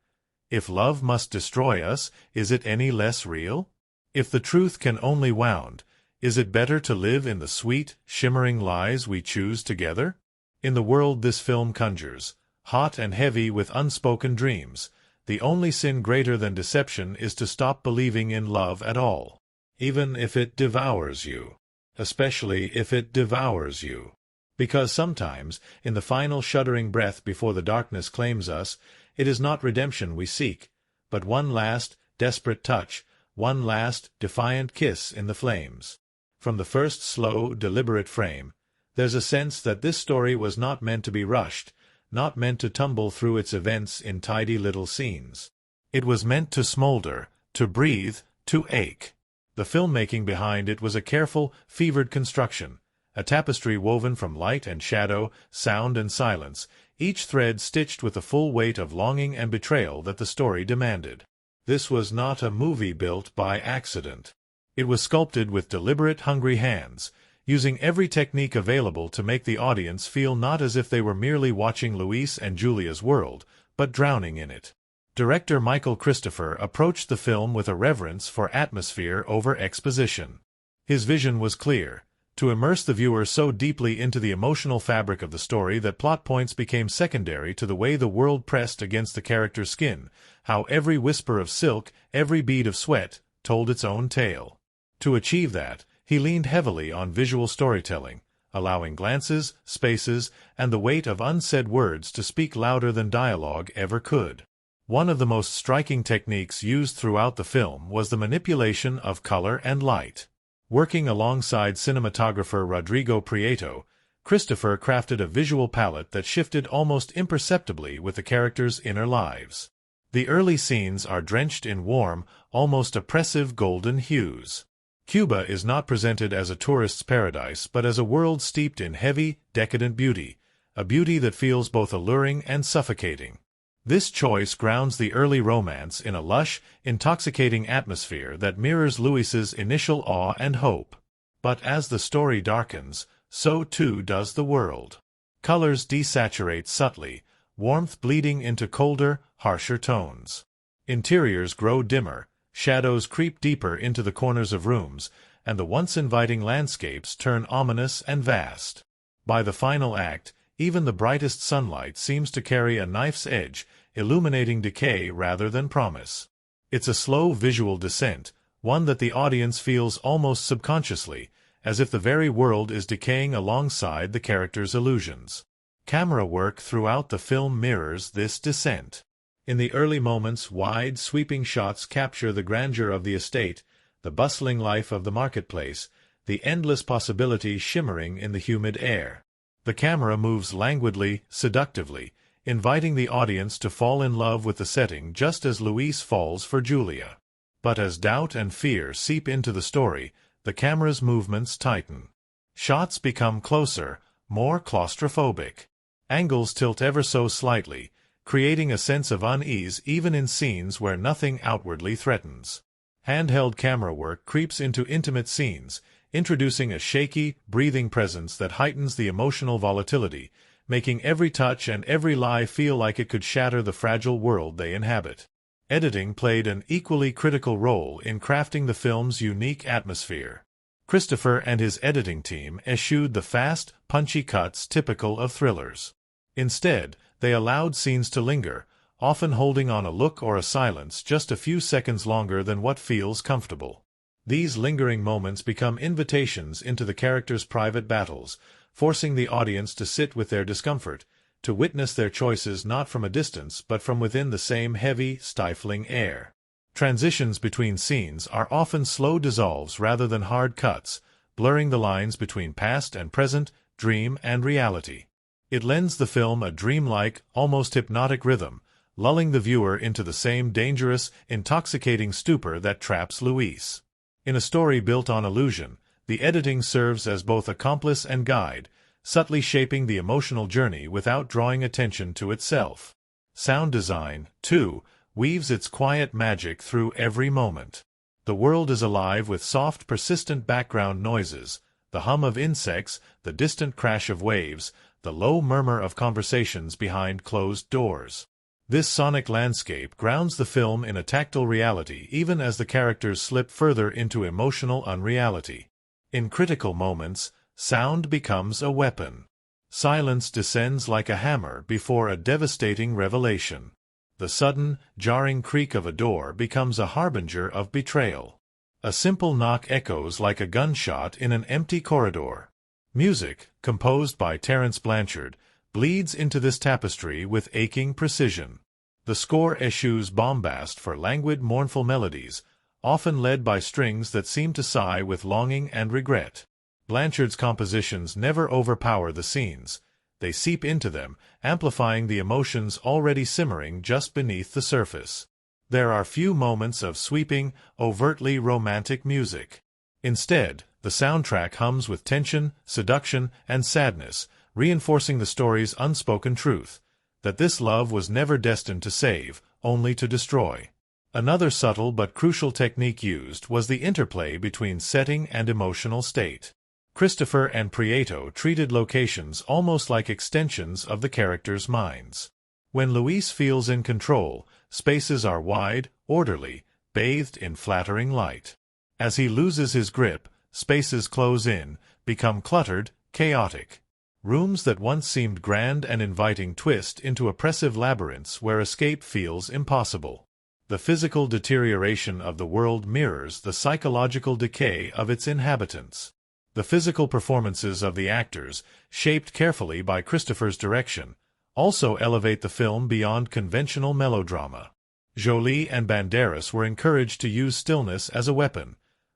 If love must destroy us, is it any less real? If the truth can only wound, is it better to live in the sweet, shimmering lies we choose together? In the world this film conjures, hot and heavy with unspoken dreams, the only sin greater than deception is to stop believing in love at all, even if it devours you. especially if it devours you. Because sometimes, in the final shuddering breath before the darkness claims us, it is not redemption we seek, but one last, desperate touch, one last, defiant kiss in the flames. From the first slow, deliberate frame, there's a sense that this story was not meant to be rushed, not meant to tumble through its events in tidy little scenes. It was meant to smolder, to breathe, to ache. The filmmaking behind it was a careful, fevered construction, a tapestry woven from light and shadow, sound and silence, each thread stitched with the full weight of longing and betrayal that the story demanded. This was not a movie built by accident. It was sculpted with deliberate, hungry hands, using every technique available to make the audience feel not as if they were merely watching Luis and Julia's world, but drowning in it. Director Michael Cristofer approached the film with a reverence for atmosphere over exposition. His vision was clear: to immerse the viewer so deeply into the emotional fabric of the story that plot points became secondary to the way the world pressed against the character's skin, how every whisper of silk, every bead of sweat, told its own tale. To achieve that, he leaned heavily on visual storytelling, allowing glances, spaces, and the weight of unsaid words to speak louder than dialogue ever could. One of the most striking techniques used throughout the film was the manipulation of color and light. Working alongside cinematographer Rodrigo Prieto, Cristofer crafted a visual palette that shifted almost imperceptibly with the characters' inner lives. The early scenes are drenched in warm, almost oppressive golden hues. Cuba is not presented as a tourist's paradise but as a world steeped in heavy, decadent beauty, a beauty that feels both alluring and suffocating. This choice grounds the early romance in a lush, intoxicating atmosphere that mirrors Luis's initial awe and hope. But as the story darkens, so too does the world. Colors desaturate subtly, warmth bleeding into colder, harsher tones. Interiors grow dimmer, shadows creep deeper into the corners of rooms, and the once inviting landscapes turn ominous and vast. By the final act, even the brightest sunlight seems to carry a knife's edge, illuminating decay rather than promise. It's a slow visual descent, one that the audience feels almost subconsciously, as if the very world is decaying alongside the characters' illusions. Camera work throughout the film mirrors this descent. In the early moments, wide, sweeping shots capture the grandeur of the estate, the bustling life of the marketplace, the endless possibilities shimmering in the humid air. The camera moves languidly, seductively, inviting the audience to fall in love with the setting just as Luis falls for Julia. But as doubt and fear seep into the story, the camera's movements tighten. Shots become closer, more claustrophobic. Angles tilt ever so slightly, creating a sense of unease even in scenes where nothing outwardly threatens. Handheld camera work creeps into intimate scenes, introducing a shaky, breathing presence that heightens the emotional volatility, making every touch and every lie feel like it could shatter the fragile world they inhabit. Editing played an equally critical role in crafting the film's unique atmosphere. Cristofer and his editing team eschewed the fast, punchy cuts typical of thrillers. Instead, they allowed scenes to linger, often holding on a look or a silence just a few seconds longer than what feels comfortable. These lingering moments become invitations into the characters' private battles, forcing the audience to sit with their discomfort, to witness their choices not from a distance but from within the same heavy, stifling air. Transitions between scenes are often slow dissolves rather than hard cuts, blurring the lines between past and present, dream and reality. It lends the film a dreamlike, almost hypnotic rhythm, lulling the viewer into the same dangerous, intoxicating stupor that traps Luis. In a story built on illusion, the editing serves as both accomplice and guide, subtly shaping the emotional journey without drawing attention to itself. Sound design, too, weaves its quiet magic through every moment. The world is alive with soft, persistent background noises, the hum of insects, the distant crash of waves, the low murmur of conversations behind closed doors. This sonic landscape grounds the film in a tactile reality even as the characters slip further into emotional unreality. In critical moments, sound becomes a weapon. Silence descends like a hammer before a devastating revelation. The sudden, jarring creak of a door becomes a harbinger of betrayal. A simple knock echoes like a gunshot in an empty corridor. Music, composed by Terence Blanchard, bleeds into this tapestry with aching precision. The score eschews bombast for languid, mournful melodies, often led by strings that seem to sigh with longing and regret. Blanchard's compositions never overpower the scenes. They seep into them, amplifying the emotions already simmering just beneath the surface. There are few moments of sweeping, overtly romantic music. Instead, the soundtrack hums with tension, seduction, and sadness, reinforcing the story's unspoken truth, that this love was never destined to save, only to destroy. Another subtle but crucial technique used was the interplay between setting and emotional state. Cristofer and Prieto treated locations almost like extensions of the characters' minds. When Luis feels in control, spaces are wide, orderly, bathed in flattering light. As he loses his grip, spaces close in, become cluttered, chaotic. Rooms that once seemed grand and inviting twist into oppressive labyrinths where escape feels impossible. The physical deterioration of the world mirrors the psychological decay of its inhabitants. The physical performances of the actors, shaped carefully by Cristofer's direction, also elevate the film beyond conventional melodrama. Jolie and Banderas were encouraged to use stillness as a weapon,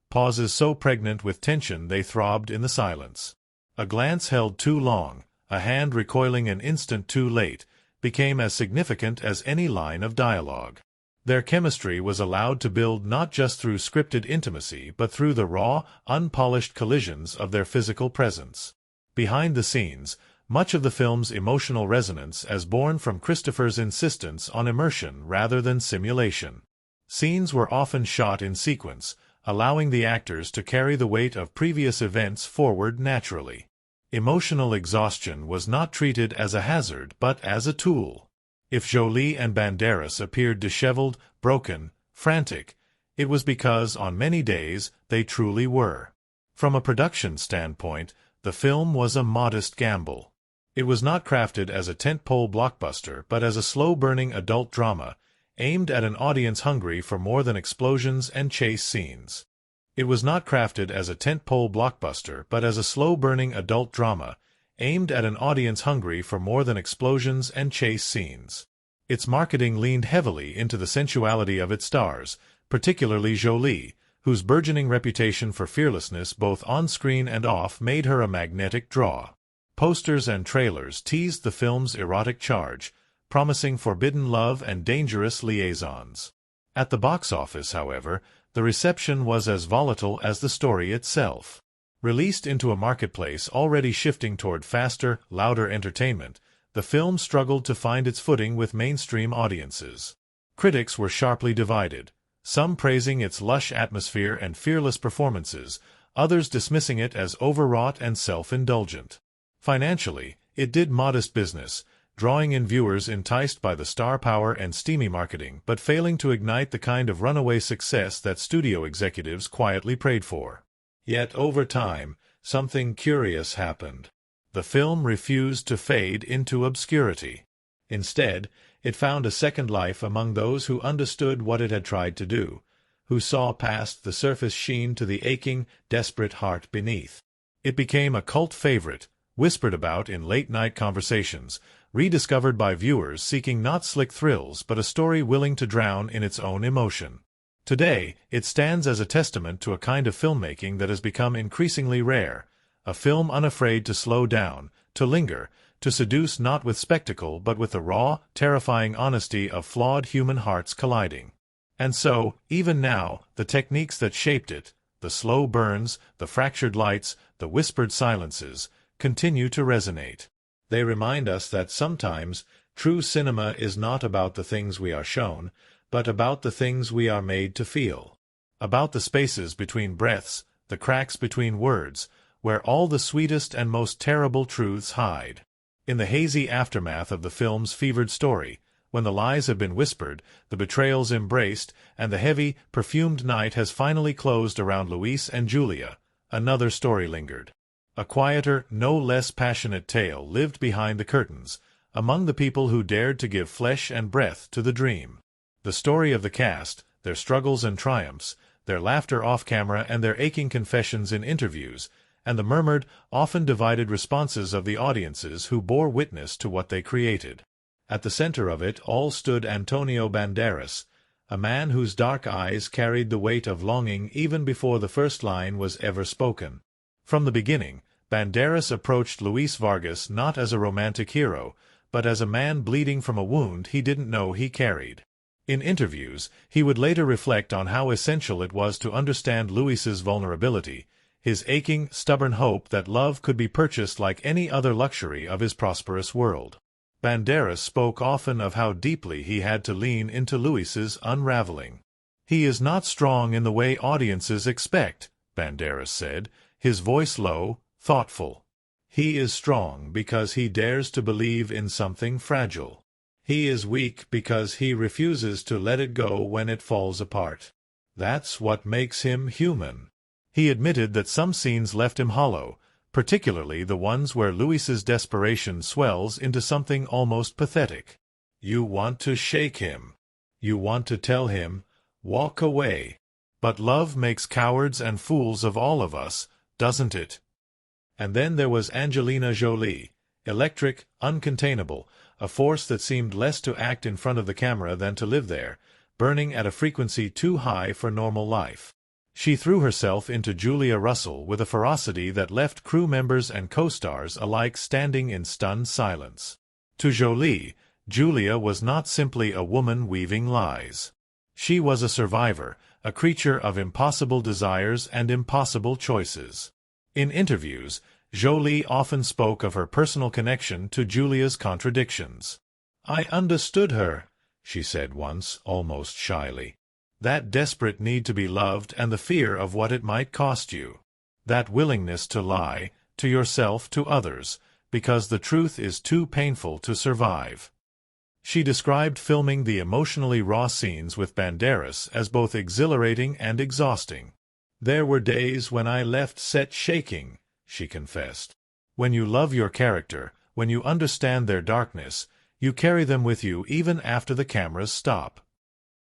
pauses so pregnant with tension they throbbed in the silence. A glance held too long, a hand recoiling an instant too late, became as significant as any line of dialogue. Their chemistry was allowed to build not just through scripted intimacy but through the raw, unpolished collisions of their physical presence. Behind the scenes, much of the film's emotional resonance is born from Cristofer's insistence on immersion rather than simulation. Scenes were often shot in sequence, allowing the actors to carry the weight of previous events forward naturally. Emotional exhaustion was not treated as a hazard but as a tool. If Jolie and Banderas appeared disheveled, broken, frantic, it was because on many days they truly were. From a production standpoint, the film was a modest gamble. It was not crafted as a tentpole blockbuster but as a slow-burning adult drama, aimed at an audience hungry for more than explosions and chase scenes. It was not crafted as a tentpole blockbuster but as a slow-burning adult drama, aimed at an audience hungry for more than explosions and chase scenes. Its marketing leaned heavily into the sensuality of its stars, particularly Jolie, whose burgeoning reputation for fearlessness both on-screen and off made her a magnetic draw. Posters and trailers teased the film's erotic charge, promising forbidden love and dangerous liaisons. At the box office, however, the reception was as volatile as the story itself. Released into a marketplace already shifting toward faster, louder entertainment, the film struggled to find its footing with mainstream audiences. Critics were sharply divided, some praising its lush atmosphere and fearless performances, others dismissing it as overwrought and self-indulgent. Financially, it did modest business, drawing in viewers enticed by the star power and steamy marketing but failing to ignite the kind of runaway success that studio executives quietly prayed for. Yet over time, something curious happened. The film refused to fade into obscurity. Instead, it found a second life among those who understood what it had tried to do, who saw past the surface sheen to the aching, desperate heart beneath. It became a cult favorite, whispered about in late-night conversations, rediscovered by viewers seeking not slick thrills but a story willing to drown in its own emotion. Today, it stands as a testament to a kind of filmmaking that has become increasingly rare, a film unafraid to slow down, to linger, to seduce not with spectacle but with the raw, terrifying honesty of flawed human hearts colliding. And so, even now, the techniques that shaped it, the slow burns, the fractured lights, the whispered silences, continue to resonate. They remind us that sometimes true cinema is not about the things we are shown, but about the things we are made to feel. About the spaces between breaths, the cracks between words, where all the sweetest and most terrible truths hide. In the hazy aftermath of the film's fevered story, when the lies have been whispered, the betrayals embraced, and the heavy, perfumed night has finally closed around Luis and Julia, another story lingered. A quieter, no less passionate tale lived behind the curtains, among the people who dared to give flesh and breath to the dream. The story of the cast, their struggles and triumphs, their laughter off-camera and their aching confessions in interviews, and the murmured, often divided responses of the audiences who bore witness to what they created. At the center of it all stood Antonio Banderas, a man whose dark eyes carried the weight of longing even before the first line was ever spoken. From the beginning, Banderas approached Luis Vargas not as a romantic hero, but as a man bleeding from a wound he didn't know he carried. In interviews, he would later reflect on how essential it was to understand Luis's vulnerability, his aching, stubborn hope that love could be purchased like any other luxury of his prosperous world. Banderas spoke often of how deeply he had to lean into Luis's unraveling. "He is not strong in the way audiences expect," Banderas said, his voice low, thoughtful. "He is strong because he dares to believe in something fragile. He is weak because he refuses to let it go when it falls apart. That's what makes him human." He admitted that some scenes left him hollow, particularly the ones where Luis's desperation swells into something almost pathetic. You want to shake him. You want to tell him, "Walk away." But love makes cowards and fools of all of us, doesn't it? And then there was Angelina Jolie, electric, uncontainable, a force that seemed less to act in front of the camera than to live there, burning at a frequency too high for normal life. She threw herself into Julia Russell with a ferocity that left crew members and co-stars alike standing in stunned silence. To Jolie, Julia was not simply a woman weaving lies. She was a survivor, a creature of impossible desires and impossible choices. In interviews, Jolie often spoke of her personal connection to Julia's contradictions. "I understood her," she said once, almost shyly. That desperate need to be loved and the fear of what it might cost you. That willingness to lie, to yourself, to others, because the truth is too painful to survive. She described filming the emotionally raw scenes with Banderas as both exhilarating and exhausting. "There were days when I left set shaking," she confessed. When you love your character, when you understand their darkness, you carry them with you even after the cameras stop.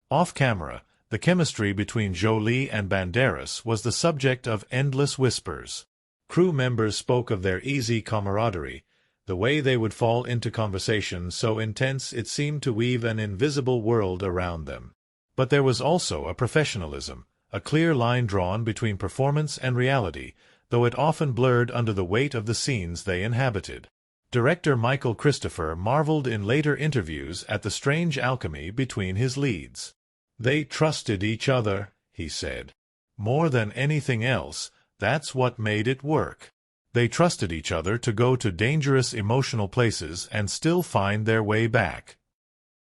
Off-camera, the chemistry between Jolie and Banderas was the subject of endless whispers. Crew members spoke of their easy camaraderie, the way they would fall into conversation so intense it seemed to weave an invisible world around them. But there was also a professionalism, a clear line drawn between performance and reality, though it often blurred under the weight of the scenes they inhabited. Director Michael Cristofer marveled in later interviews at the strange alchemy between his leads. "They trusted each other," he said. "More than anything else, that's what made it work. They trusted each other to go to dangerous emotional places and still find their way back."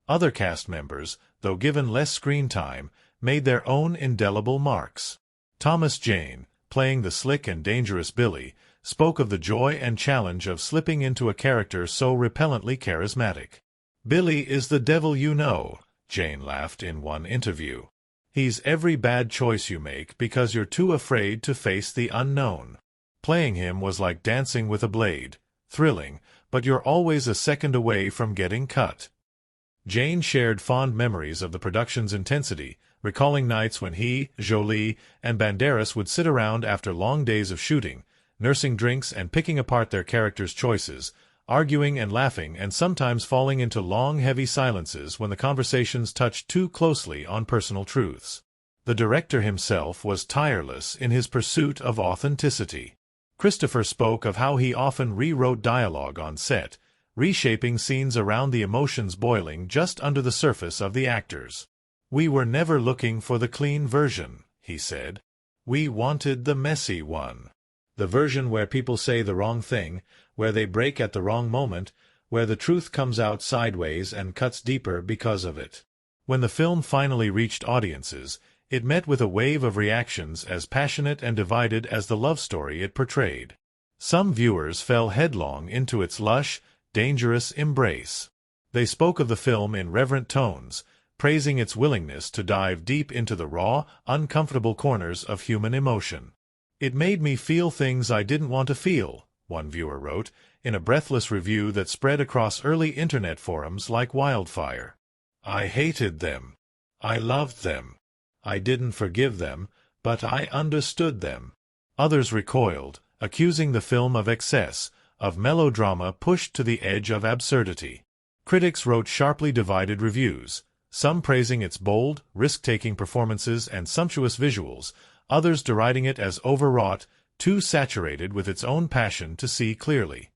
Other cast members, though given less screen time, made their own indelible marks. Thomas Jane, playing the slick and dangerous Billy, spoke of the joy and challenge of slipping into a character so repellently charismatic. "Billy is the devil you know," Jane laughed in one interview. "He's every bad choice you make because you're too afraid to face the unknown. Playing him was like dancing with a blade, thrilling, but you're always a second away from getting cut." Jane shared fond memories of the production's intensity, recalling nights when he, Jolie, and Banderas would sit around after long days of shooting, nursing drinks and picking apart their characters' choices, arguing and laughing and sometimes falling into long, heavy silences when the conversations touched too closely on personal truths. The director himself was tireless in his pursuit of authenticity. Cristofer spoke of how he often rewrote dialogue on set, reshaping scenes around the emotions boiling just under the surface of the actors. "We were never looking for the clean version," he said. "We wanted the messy one. The version where people say the wrong thing, where they break at the wrong moment, where the truth comes out sideways and cuts deeper because of it." When the film finally reached audiences, it met with a wave of reactions as passionate and divided as the love story it portrayed. Some viewers fell headlong into its lush, dangerous embrace. They spoke of the film in reverent tones, praising its willingness to dive deep into the raw, uncomfortable corners of human emotion. "It made me feel things I didn't want to feel," one viewer wrote, in a breathless review that spread across early internet forums like wildfire. "I hated them. I loved them. I didn't forgive them, but I understood them. Others recoiled, accusing the film of excess, of melodrama pushed to the edge of absurdity. Critics wrote sharply divided reviews, some praising its bold, risk-taking performances and sumptuous visuals, others deriding it as overwrought, too saturated with its own passion to see clearly.